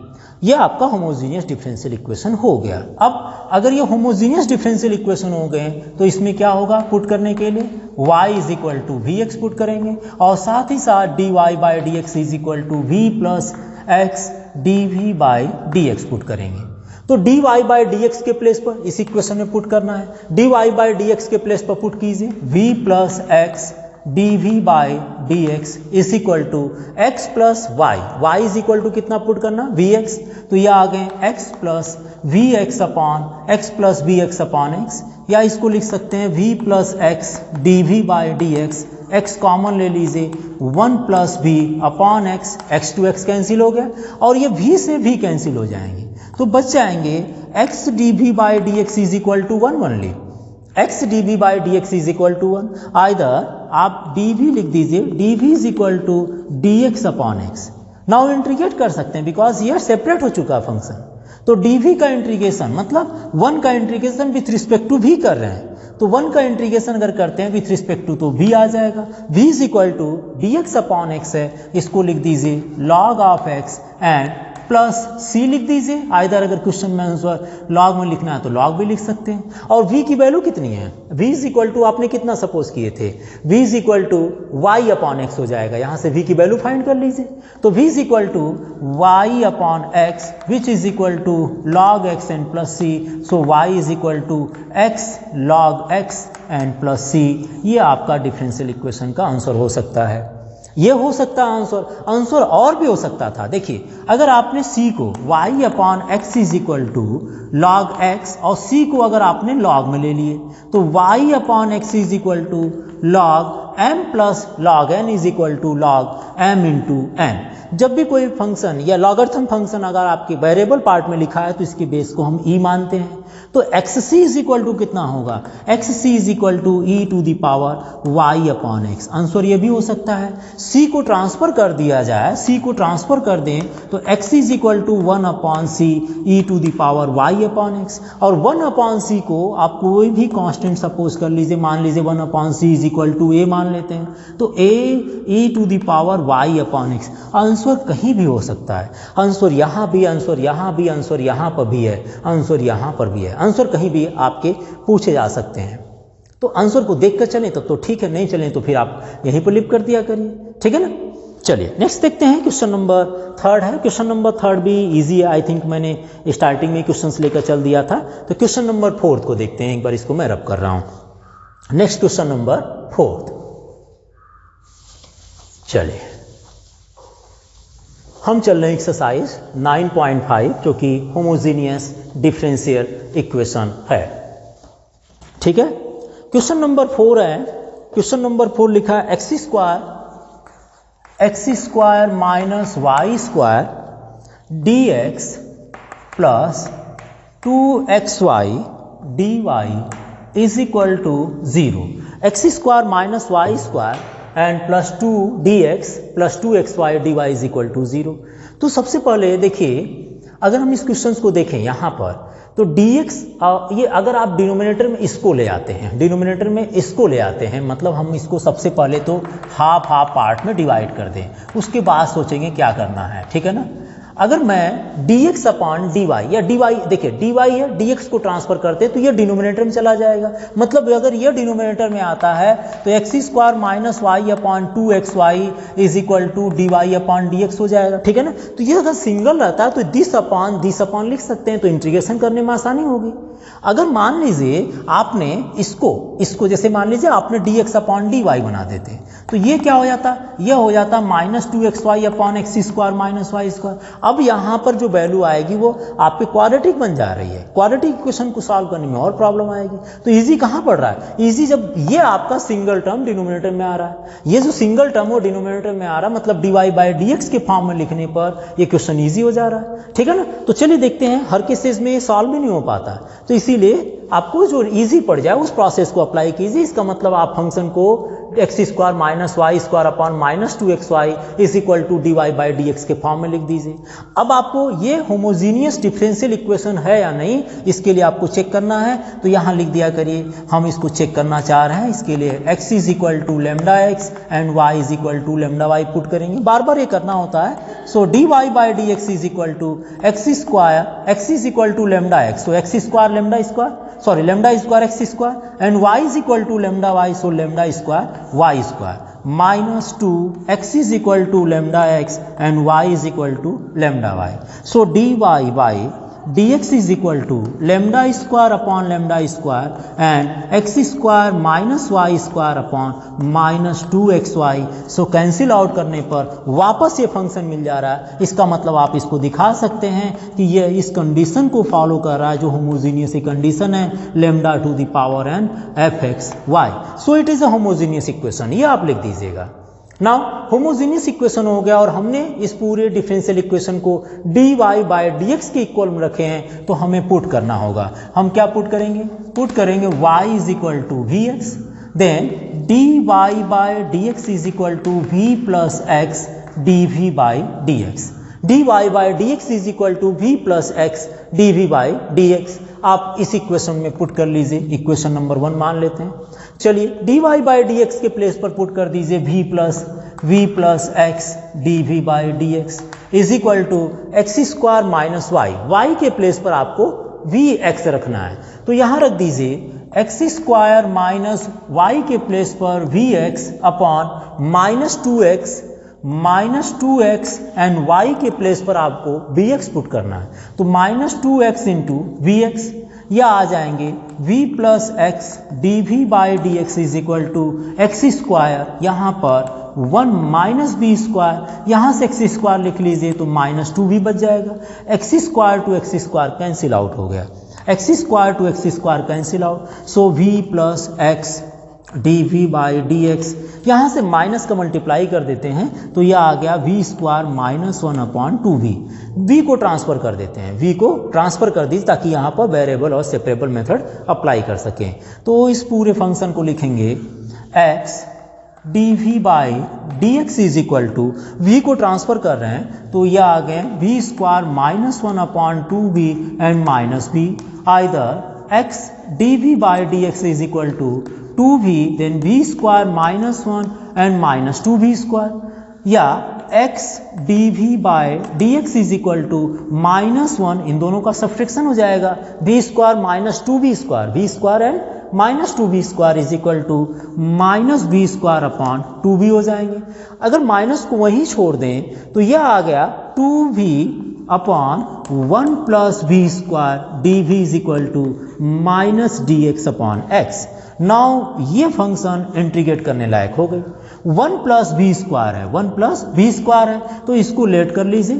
ये आपका होमोजेनियस डिफरेंशियल इक्वेशन हो गया। अब अगर ये होमोजेनियस डिफरेंशियल इक्वेशन हो गए तो इसमें क्या होगा, पुट करने के लिए y is equal to we x put करेंगे, और साथ ही साथ dy by D x is equal to v plus x dv by D x put करेंगे। तो dy बाई डी एक्स के प्लेस पर इस इक्वेशन में पुट करना है, dy बाई डी एक्स के प्लेस पर पुट कीजिए v plus x dv by D x is equal to x plus y, y is equal to कितना पुट करना, vx। तो ये आ गए x plus v x upon x plus v x upon x, या इसको लिख सकते हैं v plus x dv by D x, x common ले लीजिए 1 plus v upon x, x to x cancel हो गया और ये v से v कैंसिल हो जाएंगे, तो बच जाएंगे x dv by D x is equal to 1 only. X D we by D x is equal to 1, either आप डी वी लिख दीजिए, d we is equal to d x upon x. Now integrate कर सकते हैं because ये separate हो चुका function, तो डी वी का इंटीग्रेशन मतलब 1 का integration with respect to v कर रहे हैं, तो 1 का इंटीग्रेशन अगर करते हैं विथ रिस्पेक्ट टू तो v आ जाएगा, v is equal to d x upon x है, इसको लिख दीजिए log of x and plus c लिख दीजिए, आइदर अगर क्वेश्चन में आंसर लॉग में लिखना है तो लॉग भी लिख सकते हैं। और v की वैल्यू कितनी है, v इज इक्वल टू आपने कितना सपोज किए थे, v is equal to y upon x हो जाएगा, यहाँ से v की वैल्यू फाइंड कर लीजिए, तो v is equal to y upon x which is equal to log x and plus c, so y is equal to x log x and plus c। ये आपका डिफरेंशियल इक्वेशन का answer हो सकता है, ये हो सकता है आंसर। आंसर और भी हो सकता था, देखिए अगर आपने c को y upon x is equal to log x और c को अगर आपने लॉग में ले लिए तो y upon x is equal to log m plus log n is equal to log m into n। जब भी कोई फंक्शन या लॉगरिथम फंक्शन अगर आपके वेरिएबल पार्ट में लिखा है तो इसकी बेस को हम e मानते हैं, तो x c is equal to कितना होगा, x c is equal to e to the power Y upon x. Answer ये भी हो सकता है, सी को ट्रांसफर कर दिया जाए, सी को ट्रांसफर कर दें तो x is equal to 1 upon c e to the power Y upon x, और 1 अपॉन सी को आप कोई भी कांस्टेंट सपोज कर लीजिए, मान लीजिए 1 upon C is equal to A मान लेते हैं, तो A E to the power Y upon x. Answer कहीं भी हो सकता है, आंसर यहाँ भी, आंसर यहाँ भी, आंसर यहाँ पर भी है, आंसर यहाँ पर भी है, आंसर कहीं भी आपके पूछे जा सकते हैं। तो आंसर को देख कर चलें तो ठीक है, नहीं चलें तो फिर आप यहीं पर लिप कर दिया करिए, ठीक है ना। चलिए नेक्स्ट देखते हैं, क्वेश्चन नंबर 3 है। क्वेश्चन नंबर 3 भी इजी है, आई थिंक मैंने स्टार्टिंग में क्वेश्चंस लेकर चल दिया था। तो क्वेश्चन नंबर 4 को देखते हैं, एक बार इसको मैं रब कर रहा हूं। नेक्स्ट क्वेश्चन नंबर 4, चलिए हम चल रहे हैं एक्सरसाइज 9.5 जो कि होमोजीनियस डिफरेंशियल इक्वेशन है, ठीक है। क्वेश्चन नंबर 4 है, क्वेश्चन नंबर 4 लिखा है x square minus y square d x plus 2xy dy is equal to 0। X square minus y square and plus 2 dx plus 2xy dy is equal to 0। तो सबसे पहले देखिए, अगर हम इस क्वेश्चन को देखें यहाँ पर तो dx ये अगर आप डिनोमिनेटर में इसको ले आते हैं, डिनोमिनेटर में इसको ले आते हैं, मतलब हम इसको सबसे पहले तो हाफ पार्ट में डिवाइड कर दें, उसके बाद सोचेंगे क्या करना है, ठीक है ना। अगर मैं dx अपॉन dy या dy, देखिए dy है, dx को ट्रांसफर करते हैं तो ये डिनोमिनेटर में चला जाएगा, मतलब अगर ये डिनोमिनेटर में आता है तो x square minus Y upon 2xy is equal to dy upon dx हो जाएगा, ठीक है ना। तो ये अगर सिंगल रहता है तो दिस अपॉन लिख सकते हैं, तो इंटीग्रेशन करने में आसानी होगी। अगर मान लीजिए आपने इसको जैसे मान लीजिए आपने dx अपॉन dy बना देते तो ये क्या हो जाता, ये हो जाता minus 2xy upon x square minus y square. अब यहाँ पर जो वैल्यू आएगी वो आपके क्वाड्रेटिक बन जा रही है, क्वाड्रेटिक इक्वेशन को सॉल्व करने में और प्रॉब्लम आएगी। तो इजी कहाँ पड़ रहा है, इजी जब ये आपका सिंगल टर्म डिनोमिनेटर में आ रहा है, ये जो सिंगल टर्म वो डिनोमिनेटर में आ रहा है, मतलब dy बाई dx के फॉर्म में लिखने पर ये क्वेश्चन ईजी हो जा रहा है, ठीक है ना। तो चलिए देखते हैं, हर केसेस में सॉल्व भी नहीं हो पाता, तो इसीलिए आपको जो इजी पड़ जाए उस प्रोसेस को अप्लाई कीजिए। इसका मतलब आप फंक्शन को x square minus y square upon minus 2xy is equal to dy by dx के फॉर्म में लिख दीजिए। अब आपको ये होमोजीनियस डिफरेंशियल इक्वेशन है या नहीं, इसके लिए आपको चेक करना है, तो यहाँ लिख दिया करिए, हम इसको चेक करना चाह रहे हैं, इसके लिए x is equal to lambda x and y is equal to lambda y put करेंगे, बार बार ये करना होता है। So dy by dx is equal to x is equal to lambda x, so x square lambda square, sorry lambda square x square and y is equal to lambda y, so lambda square y square minus 2 x is equal to lambda x and y is equal to lambda y. So dy by dx is equal to lambda square upon lambda square and x square minus y square upon minus 2xy। So cancel out करने पर वापस ये function मिल जा रहा है, इसका मतलब आप इसको दिखा सकते हैं कि ये इस कंडीशन को फॉलो कर रहा है जो होमोजीनियस कंडीशन है, lambda to the power n fxy। So it is a homogeneous equation, ये आप लिख दीजिएगा। नाउ होमोजेनियस इक्वेशन हो गया और हमने इस पूरे डिफरेंशियल इक्वेशन को dy बाय dx के इक्वल में रखे हैं, तो हमें पुट करना होगा। हम क्या पुट करेंगे? पुट करेंगे y is equal to we x, then dy by dx is equal to v plus x dv by dx। dy by dx is equal to v plus x dv by dx। आप इस equation में put कर लीजिए, equation number 1 मान लेते हैं। चलिए dy by dx के प्लेस पर पुट कर दीजिए v plus x dv by dx is equal to x square minus y के प्लेस पर आपको vx रखना है, तो यहाँ रख दीजिए एक्स स्क्वायर माइनस वाई के प्लेस पर vx upon minus two x and y के प्लेस पर आपको vx पुट करना है, तो minus 2x into v x, या आ जाएंगे v plus x D we by D x is equal to x square, यहाँ पर 1 माइनस बी स्क्वायर, यहाँ से एक्स स्क्वायर लिख लीजिए तो माइनस 2v बच जाएगा। X square to x square cancel out हो गया, x square to x square cancel out, so v plus x D we by D x, यहाँ से माइनस का मल्टीप्लाई कर देते हैं तो यह आ गया v square minus 1 upon 2v। v को ट्रांसफर कर देते हैं, v को ट्रांसफर कर दीजिए ताकि यहाँ पर वेरिएबल और सेपरेबल मेथड अप्लाई कर सकें। तो इस पूरे फंक्शन को लिखेंगे x d we by D x is equal to, v को ट्रांसफर कर रहे हैं तो यह आ गए v square minus 1 upon 2v and minus v, either x d we by D x is equal to 2v then v square minus 1 and minus 2v square, या x dv by dx is equal to minus 1, इन दोनों का subtraction हो जाएगा, v square minus 2v square, v square and minus 2v square is equal to minus v square upon 2v हो जाएंगे। अगर minus को वहीं छोड़ दें तो यह आ गया 2v upon 1 plus v square d we is equal to minus d x upon x. Now ये फंक्शन इंटीग्रेट करने लायक हो गई, 1 प्लस बी स्क्वायर है, 1 प्लस बी स्क्वायर है तो इसको लेट कर लीजिए,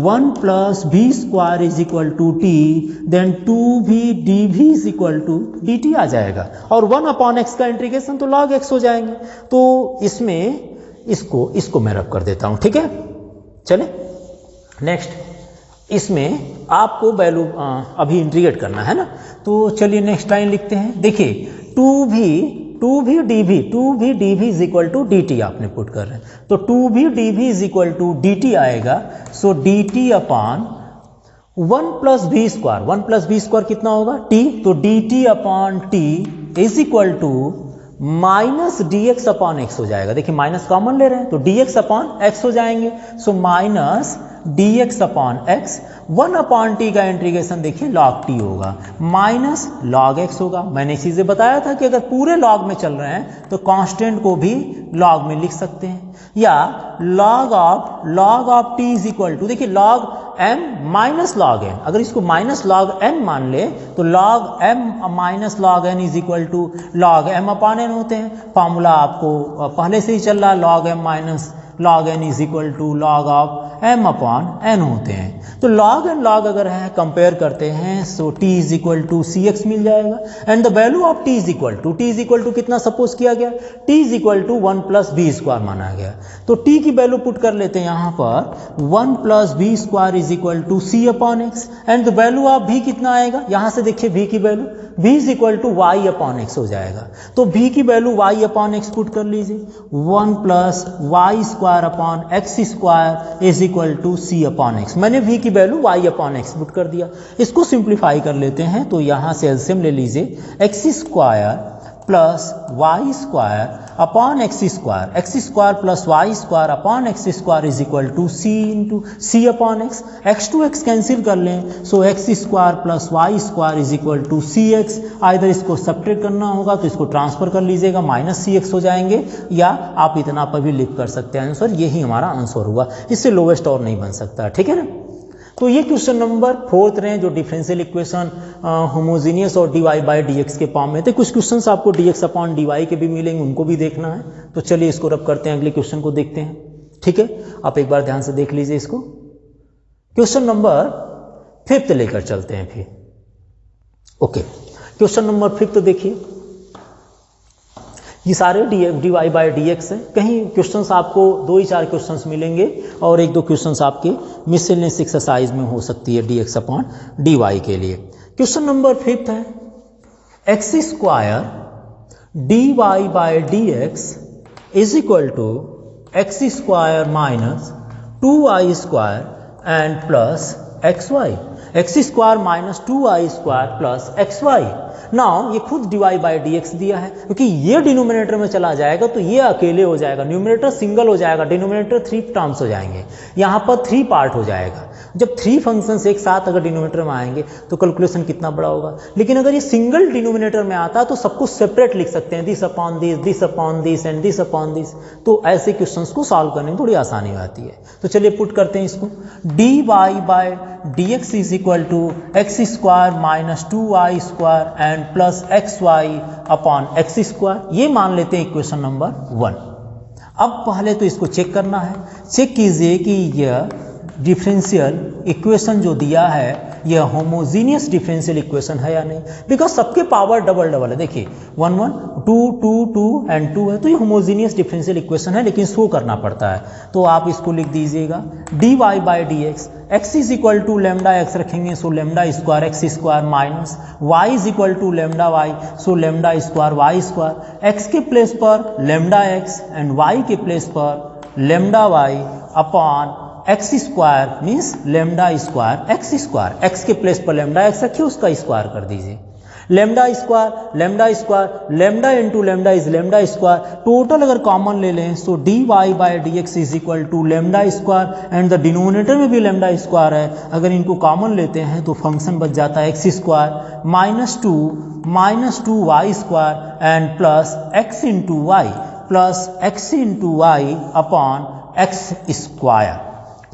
1 plus B square is equal to T, then 2v dv is equal to dt आ जाएगा, और 1 अपॉन एक्स का इंटीग्रेशन तो log x हो जाएंगे। तो इसमें इसको मैं रब कर देता हूँ, ठीक है। चले नेक्स्ट, इसमें आपको वैल्यू अभी इंटीग्रेट करना है ना, तो चलिए नेक्स्ट लाइन लिखते हैं। देखिए 2v dv is equal to dt आपने पुट कर रहे हैं, तो 2v dv is equal to dt आएगा, so dt upon 1 plus B square, 1 plus B square कितना होगा t, तो dt अपॉन t is equal to minus dx upon x हो जाएगा। देखिए माइनस कॉमन ले रहे हैं तो dx अपॉन x हो जाएंगे, so minus dx upon x, 1 upon t का इंटीग्रेशन देखिए log t होगा, माइनस log x होगा। मैंने चीज़ें बताया था कि अगर पूरे log में चल रहे हैं तो कांस्टेंट को भी log में लिख सकते हैं, या log of t is equal to, देखिए log m minus log n, अगर इसको माइनस log n मान ले तो log m minus log n is equal to log m upon n होते हैं। फॉर्मूला आपको पहले से ही चल रहा है, log m minus log n is equal to log of m upon n होते हैं। तो log and log अगर है कंपेयर करते हैं so t is equal to C X मिल जाएगा, and the value of t is equal to कितना सपोज किया गया, t is equal to 1 plus B square माना गया, तो t की वैल्यू पुट कर लेते हैं यहाँ पर 1 plus B square is equal to c upon x, and the value of v कितना आएगा, यहाँ से देखिए v की value v is equal to y upon x हो जाएगा, तो v की value y upon x put कर लीजिए, 1 plus Y square upon x square is equal to c upon x. मैंने v की value y upon x put कर दिया, इसको सिंप्लीफाई कर लेते हैं तो यहाँ से एलसीएम ले लीजिए, x square plus Y square upon x square plus Y square upon x square is equal to C into C upon x, x to x cancel कर लें, so x square plus Y square is equal to C X, either इसको subtract करना होगा तो इसको transfer कर लीजिएगा, minus सी x हो जाएंगे, या आप इतना पर भी लिख कर सकते हैं आंसर, यही हमारा आंसर हुआ, इससे लोवेस्ट और नहीं बन सकता, ठीक है ना। तो ये क्वेश्चन नंबर 4 रहे जो डिफरेंशियल इक्वेशन होमोजीनियस और dy बाई dx के फॉर्म में थे। कुछ क्वेश्चंस आपको dx अपॉन dy के भी मिलेंगे, उनको भी देखना है, तो चलिए इसको रब करते हैं, अगले क्वेश्चन को देखते हैं, ठीक है। आप एक बार ध्यान से देख लीजिए इसको, क्वेश्चन नंबर 5 लेकर चलते हैं फिर। ओके, क्वेश्चन नंबर 5 देखिए, ये सारे dy बाई dx है। कहीं क्वेश्चंस आपको 2 ही 4 क्वेश्चंस मिलेंगे और 1-2 क्वेश्चंस आपके मिसलेनियस एक्सरसाइज में हो सकती है dx अपॉन dy के लिए। क्वेश्चन नंबर 5 है x square dy by dx is equal to x square minus 2y square and plus xy। x square minus 2y square plus xy। Now ये खुद dy by dx दिया है, क्योंकि ये denominator में चला जाएगा तो ये अकेले हो जाएगा, न्यूमिनेटर सिंगल हो जाएगा, डिनोमिनेटर 3 टर्म्स हो जाएंगे, यहाँ पर 3 पार्ट हो जाएगा। जब 3 फंक्शंस एक साथ अगर डिनोमिनेटर में आएंगे तो कैलकुलेशन कितना बड़ा होगा। लेकिन अगर ये सिंगल डिनोमिनेटर में आता है तो सबको सेपरेट लिख सकते हैं, this upon this and this upon this. तो ऐसे क्वेश्चंस को सॉल्व करने में थोड़ी आसानी हो जाती है। तो चलिए पुट करते हैं इसको, dy by dx is equal to x square minus 2y square and plus xy upon x square. ये मान लेते हैं इक्वेशन नंबर 1। अब पहले तो इसको चेक करना है। चेक कीजिए कि यह डिफरेंशियल इक्वेशन जो दिया है यह होमोजीनियस डिफरेंशियल इक्वेशन है या नहीं, बिकॉज सबके पावर डबल डबल है। देखिए 1 1 2 2 2 एंड 2 है, तो ये होमोजीनियस डिफरेंशियल इक्वेशन है, लेकिन शो करना पड़ता है। तो आप इसको लिख दीजिएगा dy by dx, x is equal to lambda x रखेंगे, so lambda square x square minus y is equal to lambda y, so lambda square y square. x के प्लेस पर लेमडा x एंड y के place पर lambda y upon x square means lambda square x square. X के place पर lambda x रखिए, उसका square कर दीजिए। Lambda square lambda into lambda is lambda square. Total अगर कॉमन ले लें so dy by dx is equal to lambda square and the denominator में भी लेमडा स्क्वायर है। अगर इनको कॉमन लेते हैं तो फंक्शन बच जाता है x square minus two y square and plus x into y upon x square.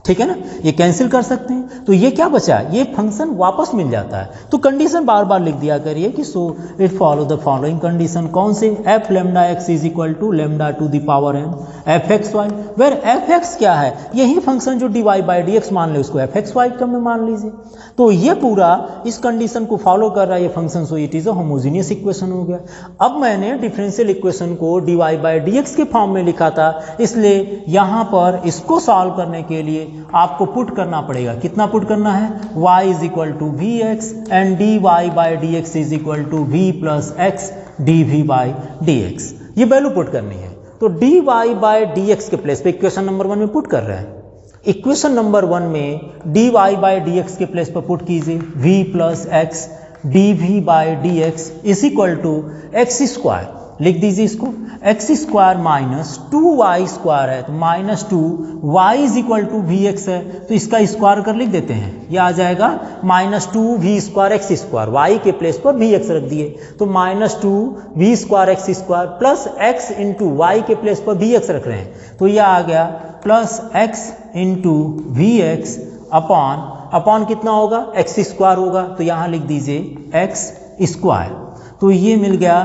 ठीक है ना, ये कैंसिल कर सकते हैं। तो ये क्या बचा, ये फंक्शन वापस मिल जाता है। तो कंडीशन बार बार लिख दिया करिए कि so it follow the following condition. कौन से, f lambda x is equal to lambda to the power n f x y, where f x क्या है, यही फंक्शन जो dy बाई डी मान ले उसको एफ एक्स वाई टर्म में मान लीजिए। तो ये पूरा इस कंडीशन को फॉलो कर रहा है ये function, so it is a homogeneous equation हो गया। अब मैंने डिफरेंशियल इक्वेशन को dy बाई dx के फॉर्म में लिखा था, इसलिए यहाँ पर इसको सॉल्व करने के लिए आपको पुट करना पड़ेगा। कितना पुट करना है, y is equal to we x and dy by D x is equal to v plus x D we by D x. ये वैल्यू पुट करनी है। तो dy बाई डी एक्स के प्लेस पे इक्वेशन नंबर 1 में put कर रहे हैं। इक्वेशन नंबर 1 में dy बाई डी एक्स के प्लेस पर पुट कीजिए v plus x D we by D x is equal to x square. लिख दीजिए इसको, x square minus 2y square है, तो minus 2y is equal to we x है, तो इसका स्क्वायर कर लिख देते हैं। ये आ जाएगा minus 2v square x square, y के प्लेस पर वी एक्स रख दिए, तो minus 2v square x square plus x into y के प्लेस पर वी एक्स रख रहे हैं, तो यह आ गया plus x into v x upon कितना होगा, एक्स स्क्वायर होगा, तो यहाँ लिख दीजिए एक्स स्क्वायर। तो ये मिल गया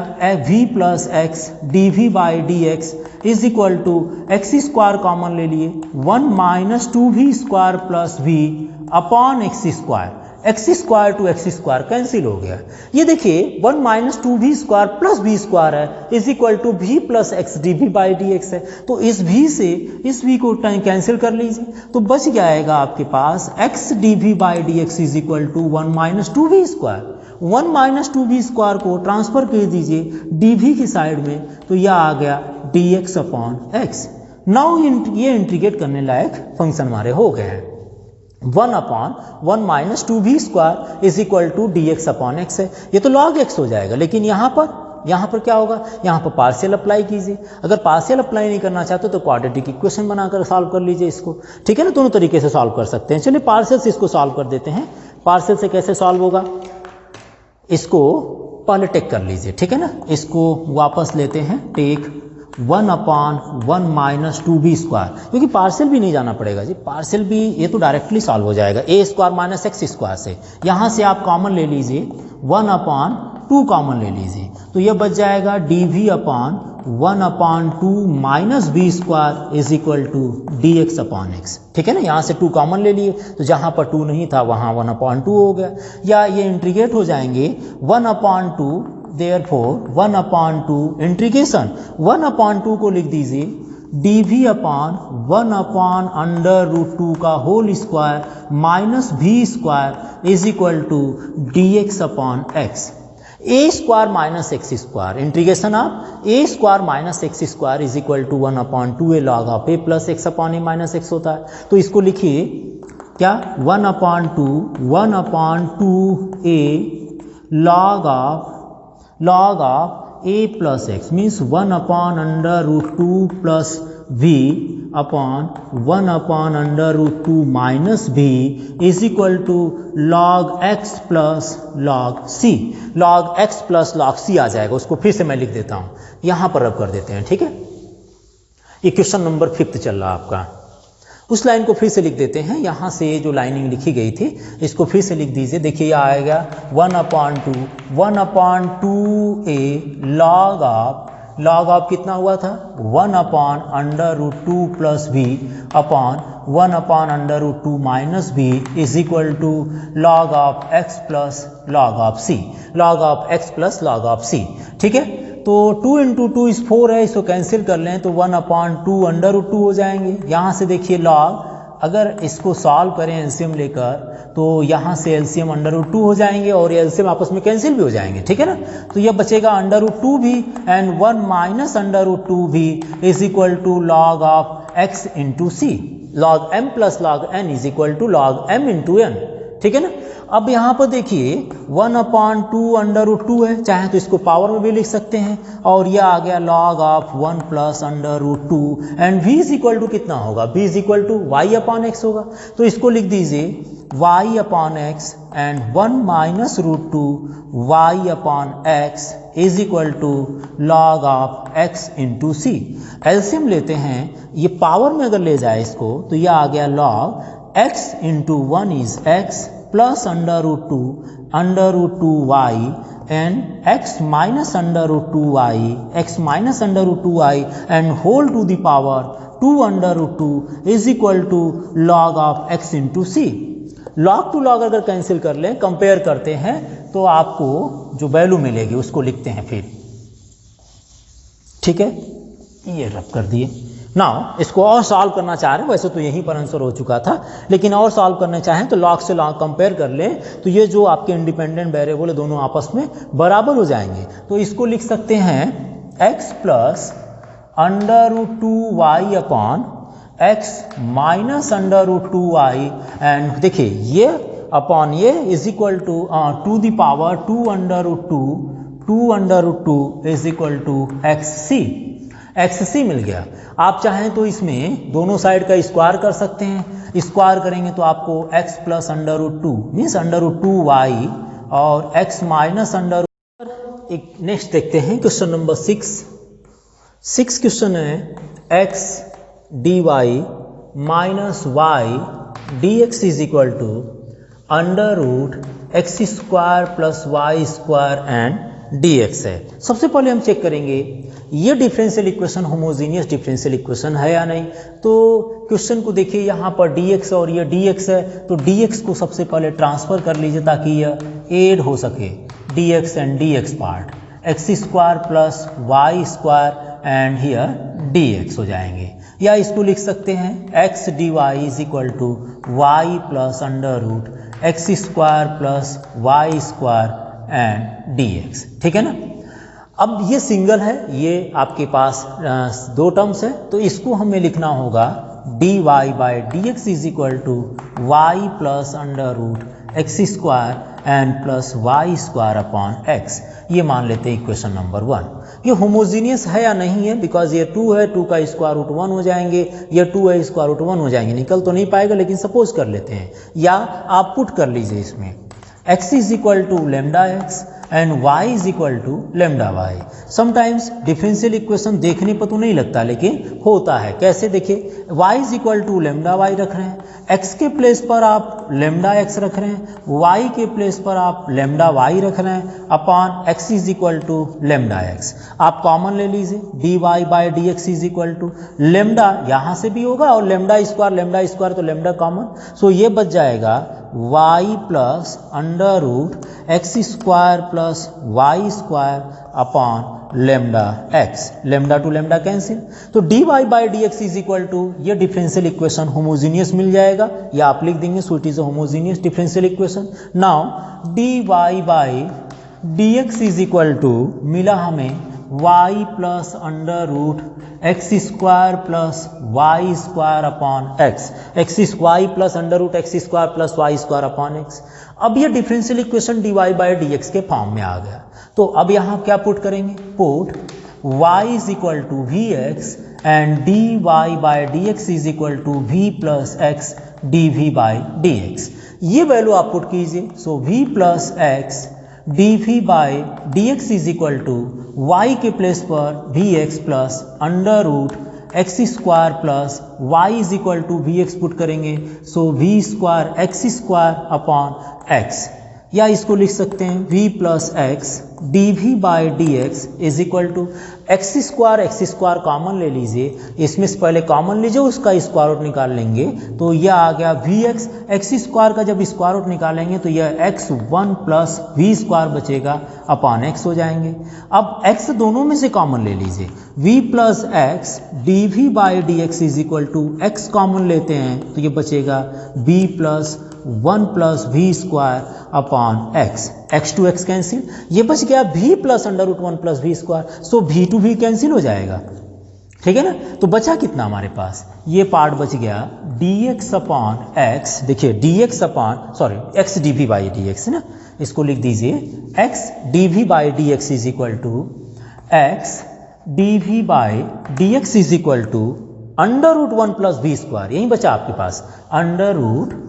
v plus x D we by D x is equal to x square common ले लिए 1 minus 2v square plus v upon x square. X square to x square cancel हो गया। ये देखिए 1 minus 2v square plus v square है is equal to v plus x D we by D x है, तो इस v से इस v को कैंसिल कर लीजिए, तो बच जाएगा आपके पास x d we by D x is equal to 1 minus 2v square. 1 minus 2v square को ट्रांसफर कर दीजिए dv की साइड में, तो यह आ गया dx अपॉन एक्स। नाउ ये इंटीग्रेट करने लायक फंक्शन हमारे हो गए हैं। 1 upon 1 minus 2v square is equal to dx upon x है, ये तो log x हो जाएगा। लेकिन यहाँ पर क्या होगा, यहाँ पर पार्शियल अप्लाई कीजिए। अगर पार्शियल अप्लाई नहीं करना चाहते तो क्वाड्रेटिक इक्वेशन बनाकर सॉल्व कर लीजिए इसको। ठीक है ना, दोनों तरीके से सॉल्व कर सकते हैं। चलिए पार्शियल से इसको सॉल्व कर देते हैं। पार्शियल से कैसे सॉल्व होगा, इसको पहले टेक कर लीजिए। ठीक है ना, इसको वापस लेते हैं, take 1 upon 1 minus 2v square, क्योंकि पार्शियल भी नहीं जाना पड़ेगा जी, पार्शियल भी ये तो डायरेक्टली सॉल्व हो जाएगा a square minus x square से। यहाँ से आप कॉमन ले लीजिए 1 अपॉन 2 कॉमन ले लीजिए, तो यह बच जाएगा dv upon 1 upon 2 minus v square is equal to dx upon x. ठीक है ना, यहाँ से 2 कॉमन ले लिए, तो जहाँ पर 2 नहीं था वहाँ 1 अपॉन 2 हो गया। या ये इंटीग्रेट हो जाएंगे 1 अपॉन 2 देयरफॉर 1/2 इंटीग्रेशन 1/2 को लिख दीजिए dv अपॉन 1/√2 का whole square minus v square is equal to dx upon x। a square minus x square integration of a square minus x square is equal to 1/2a log of a plus x upon a minus x होता है। तो इसको लिखिए क्या 1/2a log of a plus x means 1/√2 plus v upon 1/√2 minus v is equal to log x plus log c। log x plus log c आ जाएगा, उसको फिर से मैं लिख देता हूं, यहां पर रब कर देते हैं, ठीक है। ये क्वेश्चन नंबर 5 चल रहा आपका। उस लाइन को फिर से लिख देते हैं, यहाँ से जो लाइनिंग लिखी गई थी इसको फिर से लिख दीजिए। देखिए यह आएगा 1/2a log ऑफ कितना हुआ था 1/√2 plus v upon 1/√2 minus v is equal to log of x plus log of c। Log of x plus log of c, ठीक है। तो 2 × 2 इस 4 है, इसको कैंसिल कर लें तो 1/2 √2 हो जाएंगे। यहाँ से देखिए लॉग, अगर इसको सॉल्व करें एलसीएम लेकर तो यहाँ से एलसीएम √2 हो जाएंगे और ये एलसीएम आपस में कैंसिल भी हो जाएंगे, ठीक है ना। तो यह बचेगा √2 भी एंड 1 माइनस √2 भी is equal to log of x into c. Log m plus log n is equal to log m into n, ठीक है ना। अब यहाँ पर देखिए 1/2 √2 है, चाहे तो इसको पावर में भी लिख सकते हैं और यह आ गया log of 1 plus √2 and v is equal to कितना होगा, v is equal to y upon x होगा। तो इसको लिख दीजिए y upon x and 1 minus √2 y upon x is equal to log of x into c. LCM लेते हैं, ये पावर में अगर ले जाए इसको तो यह आ गया log x into 1 is x plus √2y and x minus √2y x minus √2y and whole to the power 2/2 is equal to log of x into c. Log to log अगर कैंसिल कर लें, compare करते हैं तो आपको जो value मिलेगी उसको लिखते हैं फिर, ठीक है। ये रब कर दिए। नाउ इसको और सॉल्व करना चाह रहे हैं, वैसे तो यहीं पर आंसर हो चुका था, लेकिन और सॉल्व करना चाहें तो लॉग से लॉग कंपेयर कर लें तो ये जो आपके इंडिपेंडेंट वेरिएबल है दोनों आपस में बराबर हो जाएंगे। तो इसको लिख सकते हैं x plus √2y upon x minus √2y and देखिए ये अपॉन ये is equal to the power 2/2 is equal to xc मिल गया। आप चाहें तो इसमें दोनों साइड का स्क्वायर कर सकते हैं, स्क्वायर करेंगे तो आपको x प्लस √2 मीन्स √2y और x माइनस √2। एक नेक्स्ट देखते हैं क्वेश्चन नंबर 6 क्वेश्चन है x dy minus y dx is equal to √x² plus y² and dx है। सबसे पहले हम चेक करेंगे ये differential equation homogeneous differential equation है या नहीं। तो क्वेश्चन को देखिए, यहाँ पर dx और ये dx है, तो dx को सबसे पहले ट्रांसफर कर लीजिए ताकि यह ऐड हो सके, dx and dx part x² plus y² and here dx हो जाएंगे। या इसको लिख सकते हैं x dy is equal to y plus √x² plus y² and dx, ठीक है ना। अब ये सिंगल है, ये आपके पास दो टर्म्स है, तो इसको हमें लिखना होगा dy by dx is equal to y plus √x² and plus y² upon x। ये मान लेते हैं इक्वेशन नंबर 1। ये होमोजीनियस है या नहीं है, बिकॉज ये 2 है, 2 का √1 हो जाएंगे, ये 2 है √1 हो जाएंगे, निकल तो नहीं पाएगा लेकिन सपोज कर लेते हैं, या आप पुट कर लीजिए इसमें x is equal to λx and y is equal to λy। Sometimes differential equation देखने पर तो नहीं लगता लेकिन होता है। कैसे देखिए, y is equal to λy रख रहे हैं, x के प्लेस पर आप λx रख रहे हैं, y के प्लेस पर आप λy रख रहे हैं, upon x is equal to λx। आप कॉमन ले लीजिए, dy by dx is equal to lambda, यहाँ से भी होगा और λ² तो λ कॉमन, सो ये बच जाएगा Y plus under root x square plus Y square upon lambda x, lambda to lambda cancel, तो D Y by D x is equal to, ये डिफरेंशियल इक्वेशन होमोजीनियस मिल जाएगा, या आप लिख देंगे so it is a homogeneous differential equation. Now D Y by D x is equal to मिला हमें y plus under root x square plus Y square upon x, X y plus under root x square plus Y square upon x. अब ये differential equation d Y by D x के form में आ गया, तो अब यहाँ क्या पुट करेंगे, put y is equal to we x and d Y by D x is equal to v plus x D we by D x, ये वैल्यू आप पुट कीजिए। So v plus x D we by D x is equal to Y के place पर we X plus under root x square plus Y is equal to we x put करेंगे, so V square x square upon x, या इसको लिख सकते हैं v plus x D we by D x is equal to x square common ले लीजिए, इसमें से पहले कॉमन लीजिए उसका स्क्वायर रूट निकाल लेंगे, तो यह आ गया वी एक्स, एक्स स्क्वायर का जब स्क्वायर रूट निकालेंगे तो यह x one plus v square बचेगा अपॉन एक्स हो जाएंगे। अब एक्स दोनों में से कॉमन ले लीजिए, v plus x D we by D x is equal to x common लेते हैं तो ये बचेगा v plus one plus v square upon x, x to x cancel, ये बच गया v plus under root one plus v square, so v to v cancel हो जाएगा, ठीक है ना। तो बचा कितना हमारे पास, ये पार्ट बच गया dx अपॉन एक्स, देखिए dx upon sorry x D we by D x है ना, इसको लिख दीजिए x d we by D x is equal to x D we by D x is equal to under root one plus v square, यही बचा आपके पास under root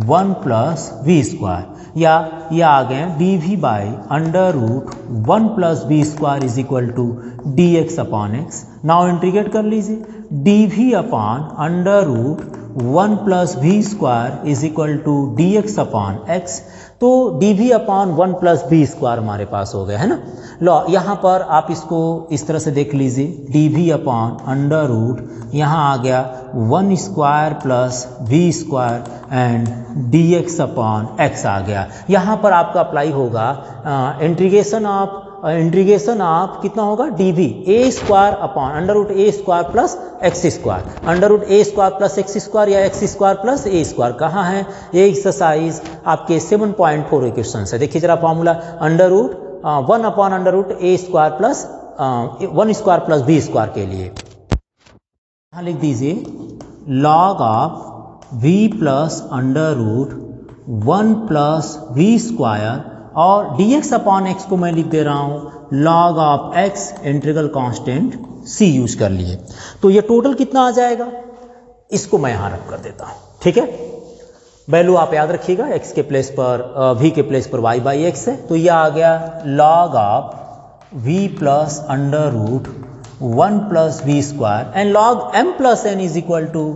one plus v square, या ये आ गए d we by under root one plus v square is equal to d x upon x. Now integrate कर लीजिए, d v upon under root one plus v square is equal to d x upon x, तो d v upon one plus v square हमारे पास हो गया है ना। लो यहाँ पर आप इसको इस तरह से देख लीजिए, d v upon under root यहाँ आ गया one square plus v square and d x upon x आ गया। यहाँ पर आपका अप्लाई होगा इंटीग्रेशन ऑफ कितना होगा, d v a square upon under root a square plus x square, under root a square plus x square या x square plus a square, कहाँ है ये एक्सरसाइज आपके 7.4 क्वेश्चन है। देखिए जरा formula, under root one upon under root a square plus one square plus B square के लिए यहाँ लिख दीजिए log of v plus under root one plus v square, और dx अपॉन एक्स को मैं लिख दे रहा हूँ log of x integral constant c use कर लिए, तो ये टोटल कितना आ जाएगा, इसको मैं यहाँ रख कर देता हूँ, ठीक है। वैल्यू आप याद रखिएगा, x के प्लेस पर v के प्लेस पर y बाई एक्स है, तो ये आ गया log of v plus under root one plus v square and log m plus n is equal to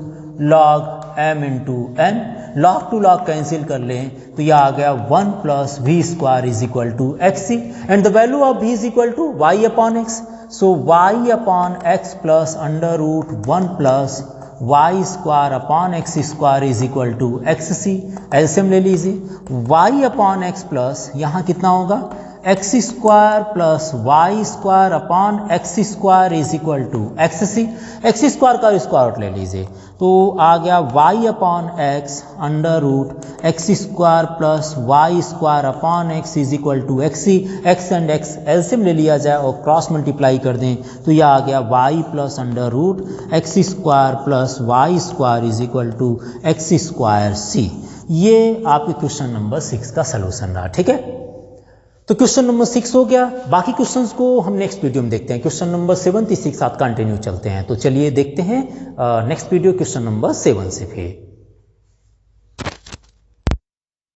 log m into n, log to log cancel कर लें तो यह आ गया one plus v square is equal to x c and the value of v is equal to y upon x, so y upon x plus under root one plus Y square upon x square is equal to x c. LCM ले लीजिए, y upon x plus यहाँ कितना होगा x square plus Y square upon x square is equal to x c, x square का square root ले लीजिए तो आ गया y upon x under root x square plus Y square upon x is equal to x c, x and x LCM ले लिया जाए और क्रॉस मल्टीप्लाई कर दें तो यह आ गया y plus under root x square plus Y square is equal to x square c. ये आपके क्वेश्चन नंबर 6 का सलूशन रहा, ठीक है। तो क्वेश्चन नंबर 6 हो गया, बाकी क्वेश्चंस को हम नेक्स्ट वीडियो में देखते हैं। क्वेश्चन नंबर 7 इसी के साथ कंटिन्यू चलते हैं, तो चलिए देखते हैं नेक्स्ट वीडियो क्वेश्चन नंबर 7 से फिर।